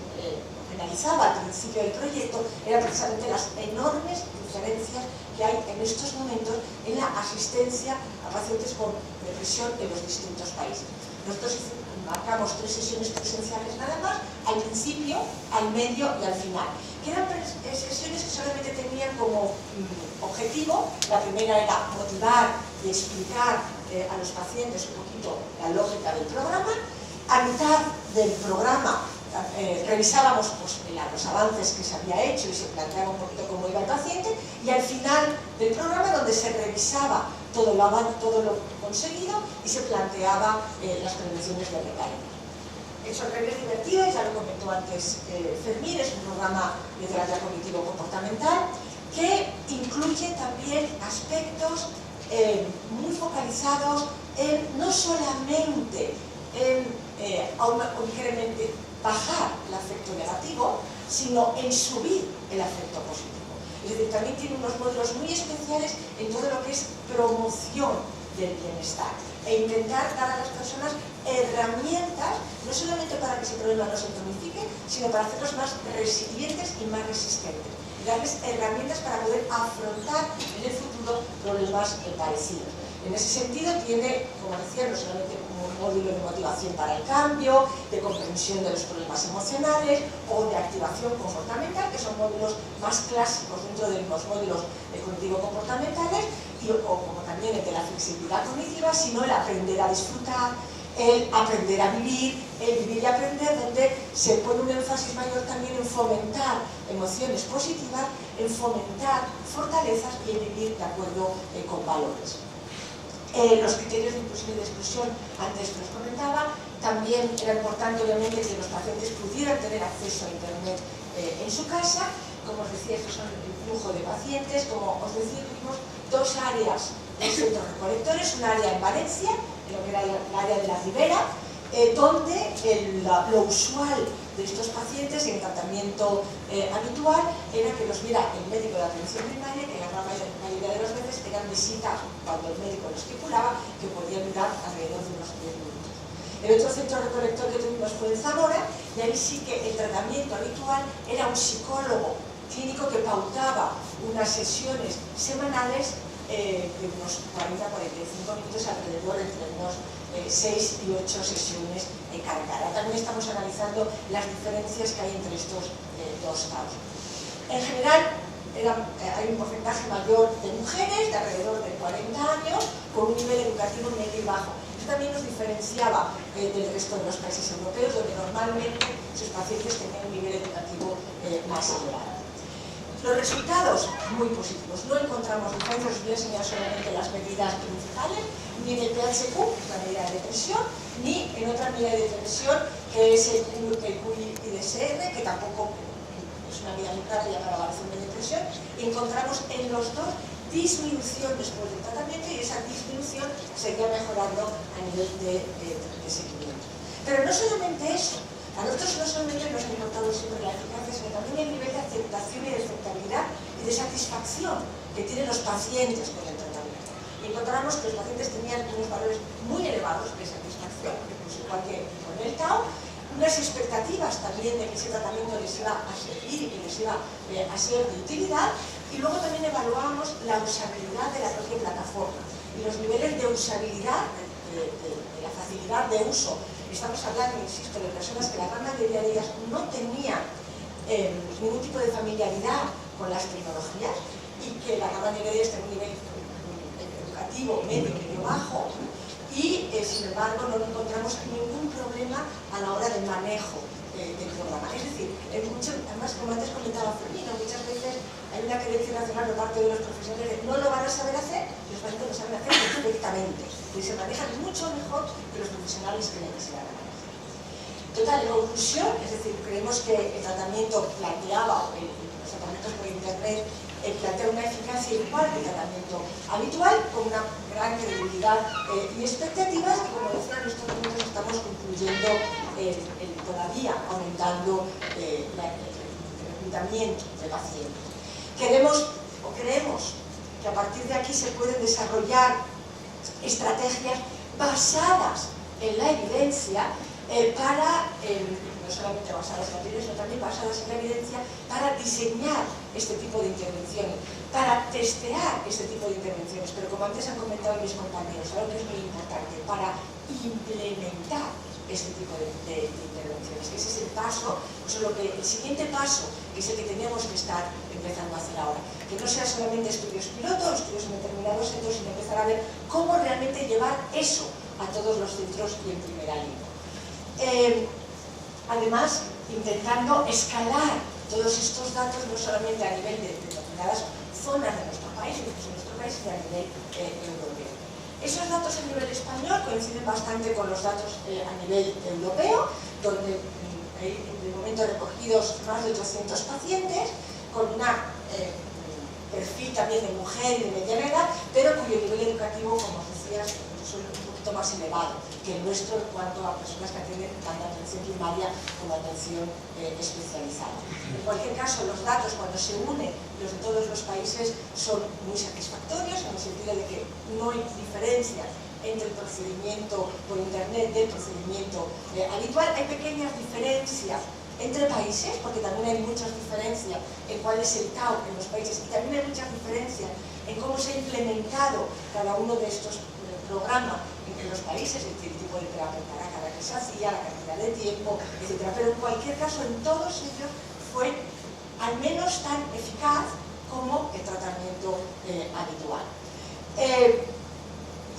penalizaba al principio del proyecto era precisamente las enormes diferencias que hay en estos momentos en la asistencia a pacientes con depresión en los distintos países. Nosotros marcamos 3 sesiones presenciales nada más, al principio, al medio y al final, que eran sesiones que solamente tenían como objetivo, la primera era motivar y explicar a los pacientes un poquito la lógica del programa. A mitad del programa revisábamos pues, los avances que se había hecho y se planteaba un poquito cómo iba el paciente, y al final del programa, donde se revisaba todo lo conseguido y se planteaba las prevenciones de recaída. El Sonreír es divertido, ya lo comentó antes Fermín, es un programa de terapia cognitivo-comportamental que incluye también aspectos muy focalizados en no solamente en bajar el afecto negativo, sino en subir el afecto positivo. Es decir, también tiene unos módulos muy especiales en todo lo que es promoción del bienestar e intentar dar a las personas herramientas, no solamente para que ese problema no se cronifique, sino para hacerlos más resilientes y más resistentes, y darles herramientas para poder afrontar en el futuro problemas parecidos. En ese sentido tiene, como decía, no solamente un módulo de motivación para el cambio, de comprensión de los problemas emocionales o de activación comportamental, que son módulos más clásicos dentro de los módulos cognitivo-comportamentales, o como también el de la flexibilidad cognitiva, sino el aprender a disfrutar, el aprender a vivir, el vivir y aprender, donde se pone un énfasis mayor también en fomentar emociones positivas, en fomentar fortalezas y en vivir de acuerdo con valores. Los criterios de inclusión y de exclusión, antes los comentaba, también era importante obviamente que los pacientes pudieran tener acceso a Internet en su casa. Como os decía, estos son el flujo de pacientes. Como os decía, tuvimos 2 áreas de centros recolectores, un área en Valencia, en lo que era el área de la Ribera, donde lo usual de estos pacientes en tratamiento habitual era que los viera el médico de atención primaria, que la gran mayoría de las veces eran visitas cuando el médico lo estipulaba, que podían durar alrededor de unos 10 minutos. El otro centro recolector que tuvimos fue en Zamora, y ahí sí que el tratamiento habitual era un psicólogo clínico que pautaba unas sesiones semanales de unos 40-45 minutos, alrededor entre unos 6 y 8 sesiones cara a cara. También estamos analizando las diferencias que hay entre estos 2 casos. En general, hay un porcentaje mayor de mujeres, de alrededor de 40 años, con un nivel educativo medio y bajo. Esto también nos diferenciaba del resto de los países europeos, donde normalmente sus pacientes tenían un nivel educativo más elevado. Los resultados, muy positivos. No encontramos diferencias, os voy a enseñar solamente las medidas principales, ni en el PHQ, que es la medida de depresión, ni en otra medida de depresión, que es el QI-DSR, que tampoco es una medida muy clara ya para la evaluación de depresión. Encontramos en los 2 disminución después del tratamiento, y esa disminución seguía mejorando a nivel de seguimiento. Pero no solamente eso. A nosotros no solamente nos ha importado siempre la eficacia, sino también el nivel de aceptación y de aceptabilidad y de satisfacción que tienen los pacientes con el tratamiento. Y encontramos que los pacientes tenían unos valores muy elevados de satisfacción, incluso igual que con el TAO, unas expectativas también de que ese tratamiento les iba a servir y que les iba a ser de utilidad, y luego también evaluábamos la usabilidad de la propia plataforma y los niveles de usabilidad, de la facilidad de uso. Estamos hablando, insisto, de personas que la gran mayoría de ellas no tenían ningún tipo de familiaridad con las tecnologías, y que la gran mayoría de ellas tenían un nivel educativo medio bajo, y sin embargo no encontramos ningún problema a la hora del manejo del programa. Es decir, además, como antes comentaba Fermín, muchas veces hay una creencia nacional por parte de los profesionales de no lo van a saber hacer, y los pacientes lo saben hacer perfectamente, y se manejan mucho mejor que los profesionales que se van a manejar. Total, en conclusión, es decir, creemos que el tratamiento planteaba, los tratamientos por Internet, plantea una eficacia igual que el tratamiento habitual, con una gran credibilidad y expectativas, y como decía, en estos momentos estamos concluyendo todavía aumentando el reclutamiento de pacientes. Creemos que a partir de aquí se pueden desarrollar estrategias basadas en la evidencia para solamente basadas en la teoría, sino también basadas en la evidencia, para diseñar este tipo de intervenciones, para testear este tipo de intervenciones, pero como antes han comentado mis compañeros, algo que es muy importante, para implementar este tipo de intervenciones, que ese es el paso, pues el siguiente paso, que es el que teníamos que estar empezando a hacer ahora, que no sea solamente estudios pilotos, estudios en determinados centros, sino empezar a ver cómo realmente llevar eso a todos los centros y en primera línea. Además, intentando escalar todos estos datos no solamente a nivel de determinadas zonas de nuestro país, incluso en nuestro país, sino a nivel europeo. Esos datos a nivel español coinciden bastante con los datos a nivel europeo, donde hay de momento recogidos más de 800 pacientes, con un perfil también de mujer y de mediana edad, pero cuyo nivel educativo, como os decía, es un poquito más elevado que el nuestro en cuanto a personas que atienden tanto atención primaria como atención especializada. En cualquier caso, los datos, cuando se unen los de todos los países, son muy satisfactorios, en el sentido de que no hay diferencia entre el procedimiento por internet del procedimiento habitual. Hay pequeñas diferencias entre países, porque también hay muchas diferencias en cuál es el TAU en los países, y también hay muchas diferencias en cómo se ha implementado cada uno de estos programas en los países, es decir, el tipo de terapia cada que se hacía, la cantidad de tiempo, etc. Pero en cualquier caso, en todos ellos fue al menos tan eficaz como el tratamiento habitual.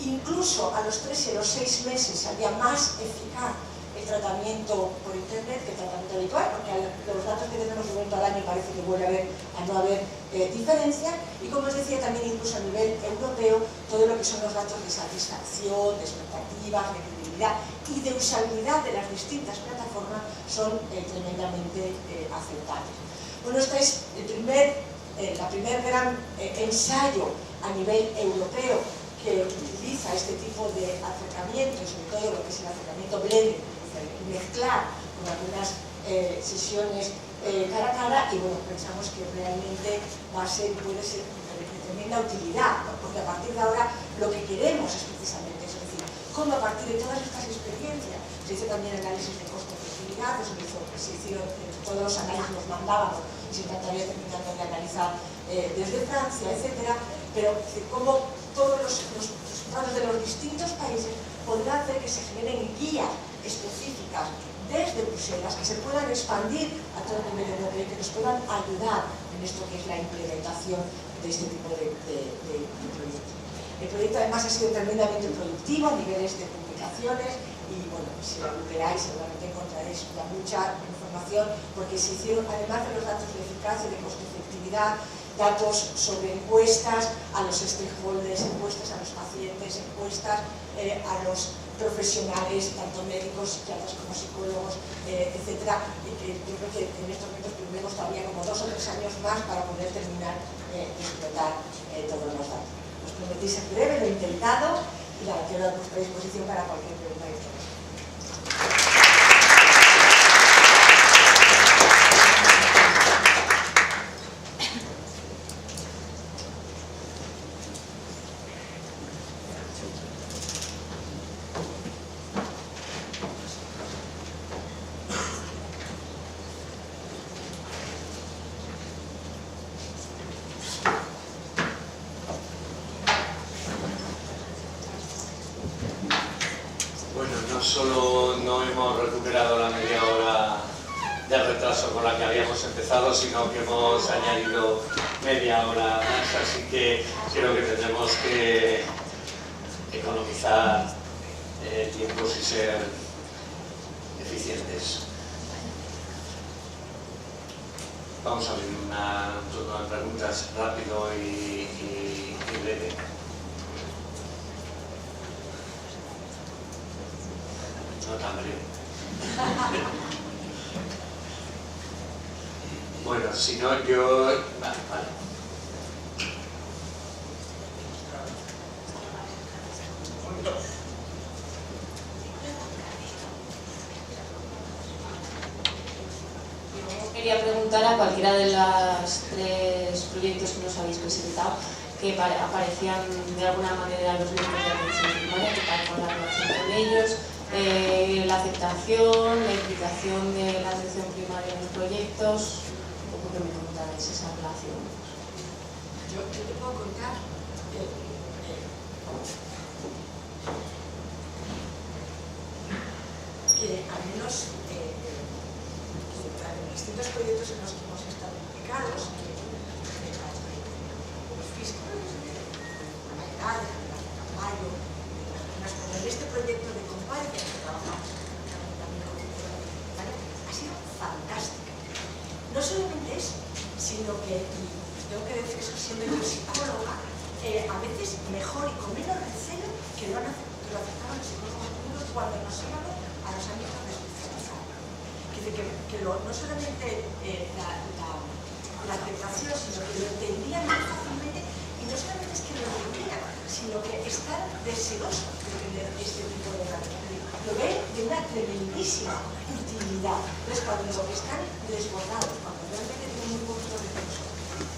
Incluso a los 3 y a los 6 meses había más eficaz el tratamiento por internet que el tratamiento habitual, porque los datos que tenemos de momento al año parece que vuelve a no haber diferencia, y como os decía también incluso a nivel europeo, todo lo que son los datos de satisfacción, de expectativas, de credibilidad y de usabilidad de las distintas plataformas son tremendamente aceptables. Bueno, este es la primer gran ensayo a nivel europeo que utiliza este tipo de acercamiento, sobre todo lo que es el acercamiento blended, mezclar con algunas sesiones cara a cara, y bueno, pensamos que realmente puede ser de tremenda utilidad, ¿no? Porque a partir de ahora lo que queremos es precisamente eso, es decir, cómo a partir de todas estas experiencias se hizo también análisis de costo-efectividad, se hicieron todos los análisis, los mandábamos y se trataría terminando de analizar desde Francia, etcétera, pero cómo todos los resultados de los distintos países podrán hacer que se generen guías específicas desde Bruselas que se puedan expandir a todo el nivel europeo y que nos puedan ayudar en esto que es la implementación de este tipo de proyectos. El proyecto además ha sido tremendamente productivo a niveles de publicaciones y bueno, si lo recuperáis seguramente encontraréis mucha información, porque se hicieron, además de los datos de eficacia y de costo-efectividad, datos sobre encuestas a los stakeholders, encuestas a los pacientes, encuestas a los profesionales, tanto médicos, psiquiatras como psicólogos, etcétera, y que yo creo que en estos momentos tendremos todavía como 2 o 3 años más para poder terminar de explotar todos los datos. Os prometí ser breve, lo he intentado y la quedo a vuestra disposición para cualquier pregunta que tengáis. Solo no hemos recuperado la media hora de retraso con la que habíamos empezado, sino que hemos añadido media hora más, así que creo que tendremos que economizar tiempos y ser eficientes. Vamos a abrir un turno de preguntas rápido y breve. No tan breve. Bueno, si no, yo... Vale. Yo quería preguntar a cualquiera de los 3 proyectos que nos habéis presentado que aparecían de alguna manera los grupos de atención primaria, que tal con la relación con ellos, la aceptación, la implicación de la atención primaria en los proyectos, un poco que me contáis esa relación. Yo te puedo contar que al menos en distintos proyectos en los que hemos estado implicados, los físicos, de la edad, de la Campayo, en este proyecto de Compare que trabajamos también con ha sido fantástica. No solamente eso, sino que, tengo que decir eso siendo yo psicóloga, a veces mejor y con menos recelo que lo aceptaban los psicólogos públicos cuando nos íbamos a los ámbitos de especialización. Que no solamente la aceptación, sino que lo entendían muy fácilmente, y no solamente es que lo entendían, sino que están deseosos de tener este tipo de herramientas. Lo ven de una tremendísima utilidad. Entonces, cuando están desbordados, cuando realmente tienen muy poquito recursos,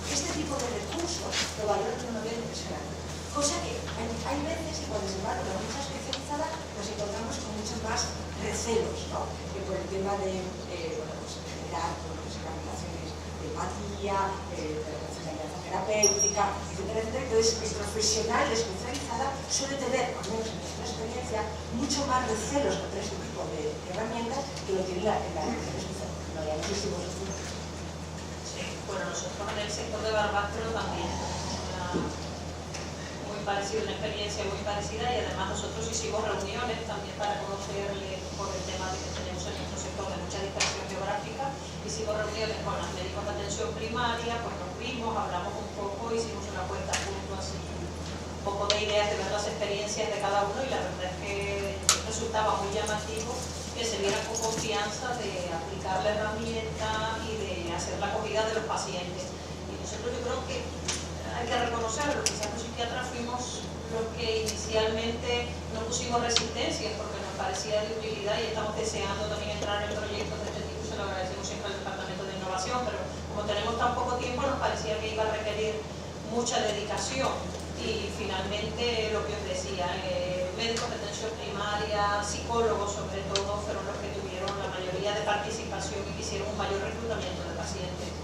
este tipo de recursos lo valoran de una manera impresionante. Cosa que hay veces, y cuando se va a la mucha especializada, nos encontramos con muchos más recelos, ¿no? Que por el tema de generar relaciones de empatía, de racionalidad terapéutica, etcétera, etcétera. Entonces, el profesional especializada suele tener, al menos en nuestra experiencia, mucho más recelos contra este tipo de herramientas que lo tiene en la educación especial. No, ya no sé si vosotros. Sí, bueno, nosotros en el sector de Barbastro también. Parecido, una experiencia muy parecida, y además nosotros hicimos reuniones también para conocerle por el tema de que tenemos en nuestro sector de mucha dispersión geográfica. Hicimos reuniones con los médicos de atención primaria, pues nos vimos, hablamos un poco, hicimos una cuenta junto, así un poco de ideas de ver las experiencias de cada uno, y la verdad es que resultaba muy llamativo que se vieran con confianza de aplicar la herramienta y de hacer la acogida de los pacientes. Y nosotros, yo creo que hay que reconocerlo, quizás los psiquiatras fuimos los que inicialmente no pusimos resistencias porque nos parecía de utilidad, y estamos deseando también entrar en proyectos de este tipo, y se lo agradecemos siempre al Departamento de Innovación, pero como tenemos tan poco tiempo nos parecía que iba a requerir mucha dedicación, y finalmente lo que os decía, médicos de atención primaria, psicólogos sobre todo, fueron los que tuvieron la mayoría de participación y que hicieron un mayor reclutamiento de pacientes.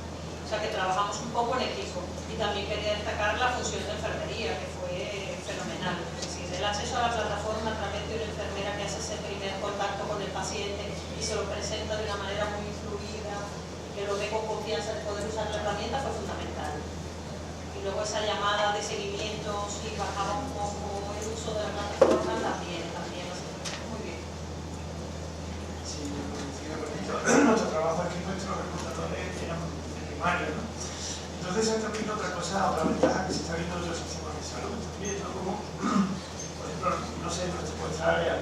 O sea que trabajamos un poco en equipo. Y también quería destacar la función de enfermería, que fue fenomenal. Es decir, el acceso a la plataforma a través de una enfermera que hace ese primer contacto con el paciente y se lo presenta de una manera muy fluida, que lo ve con confianza de poder usar la herramienta, fue fundamental. Y luego esa llamada de seguimiento, si bajaba un poco el uso de la plataforma, también muy bien. Sí, nuestro trabajo aquí, nuestros reclutadores eran primario, ¿no? Entonces, hay también otra cosa, otra ventaja que se está viendo en los sistemas de salud también, ¿no? Como, por ejemplo, no sé, nuestra área,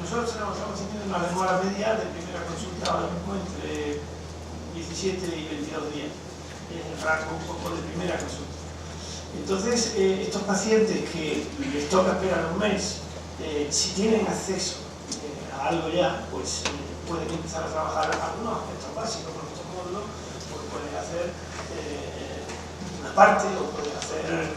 nosotros estamos teniendo una demora media de primera consulta ahora mismo entre 17 y 22 días, en el rango un poco de primera consulta. Entonces, estos pacientes que les toca esperar un mes, si tienen acceso a algo ya, pues pueden empezar a trabajar algunos aspectos básicos con estos módulos, pues pueden hacer una parte, o pueden hacer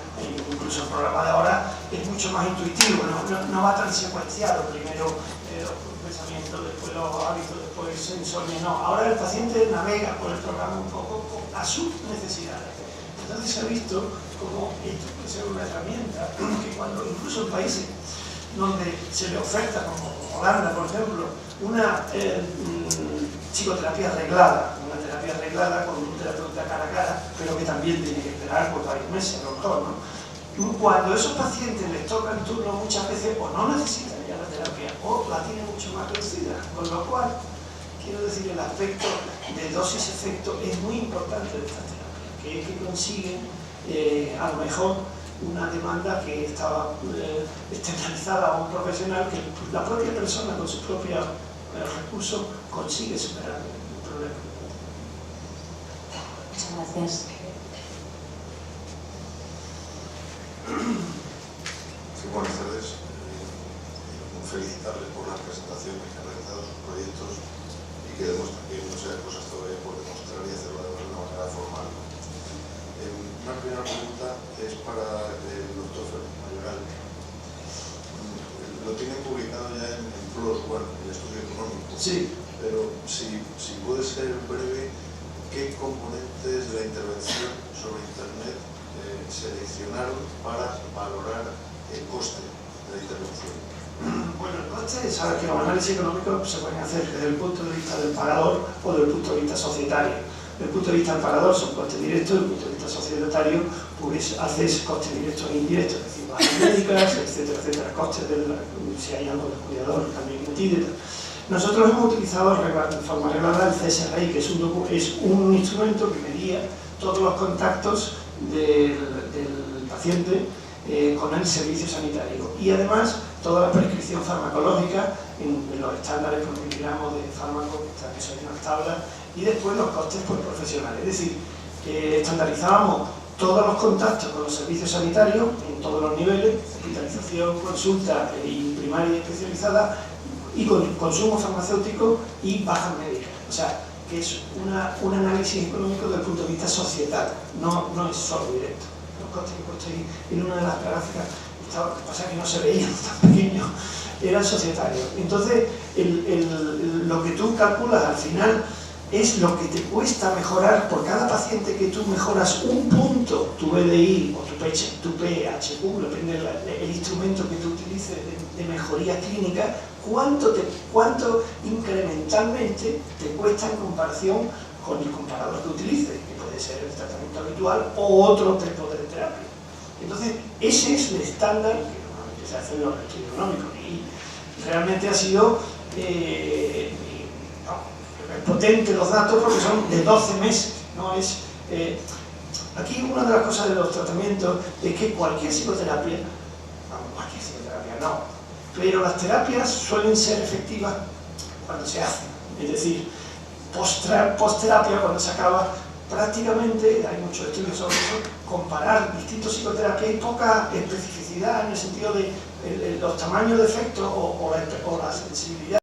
incluso el programa de ahora es mucho más intuitivo, no va tan secuenciado, primero los pensamientos, después los hábitos, después sensorios, no. Ahora el paciente navega por el programa un poco a sus necesidades. Entonces se ha visto como esto puede ser una herramienta que cuando incluso en países donde se le oferta, como Holanda por ejemplo, una psicoterapia arreglada, con un terapeuta cara a cara, pero que también tiene que esperar por varios meses a lo mejor, ¿no? Cuando esos pacientes les toca el turno, muchas veces o no necesitan ya la terapia o la tienen mucho más reducida, con lo cual quiero decir, el aspecto de dosis-efecto es muy importante de esta terapia, que es que consiguen a lo mejor una demanda que estaba externalizada a un profesional, que la propia persona con sus propios recursos consigue superar el problema. Muchas gracias. Sí, buenas tardes. Felicitarles por las presentaciones que han realizado sus proyectos y que demuestran que hay muchas cosas todavía por demostrar y hacerlo de una manera formal. Una primera pregunta es para el doctor Mayoral. Lo tienen publicado ya en ejemplos, bueno, el estudio económico. Sí. Pero si puede ser breve, ¿qué componentes de la intervención sobre Internet seleccionaron para valorar el coste de la intervención? Bueno, el coste, sabes que los análisis económicos se pueden hacer desde el punto de vista del pagador o desde el punto de vista societario. Desde el punto de vista del pagador son costes directos, desde el punto de vista societario pues haces costes directos e indirectos, es decir, bajas médicas, etcétera, etcétera, costes si hay algo del cuidador también metido y tal. Nosotros hemos utilizado de forma reglada el CSRI, que es un instrumento que medía todos los contactos del paciente con el servicio sanitario y además toda la prescripción farmacológica en los estándares por miligramos de fármaco, que son unas tablas, y después los costes por profesional. Es decir, estandarizábamos todos los contactos con los servicios sanitarios en todos los niveles, hospitalización, consulta y primaria y especializada, y con consumo farmacéutico y bajas médicas. O sea, que es un análisis económico desde el punto de vista societal, no es solo directo. Los costes que he puesto ahí en una de las gráficas, lo que pasa es que no se veían tan pequeños, eran societarios. Entonces, lo que tú calculas al final es lo que te cuesta mejorar por cada paciente que tú mejoras un punto, tu BDI o tu PHQ, depende del instrumento que tú utilices de mejoría clínica, cuánto incrementalmente te cuesta en comparación con el comparador que utilices, que puede ser el tratamiento habitual o otro tipo de terapia. Entonces, ese es el estándar que normalmente se hace en los estudios económicos y realmente ha sido potente los datos porque son de 12 meses, no es... aquí una de las cosas de los tratamientos es que cualquier psicoterapia, no, pero las terapias suelen ser efectivas cuando se hacen, es decir, post-terapia cuando se acaba, prácticamente, hay muchos estudios sobre eso, comparar distintos psicoterapias y poca especificidad en el sentido de los tamaños de efecto o la sensibilidad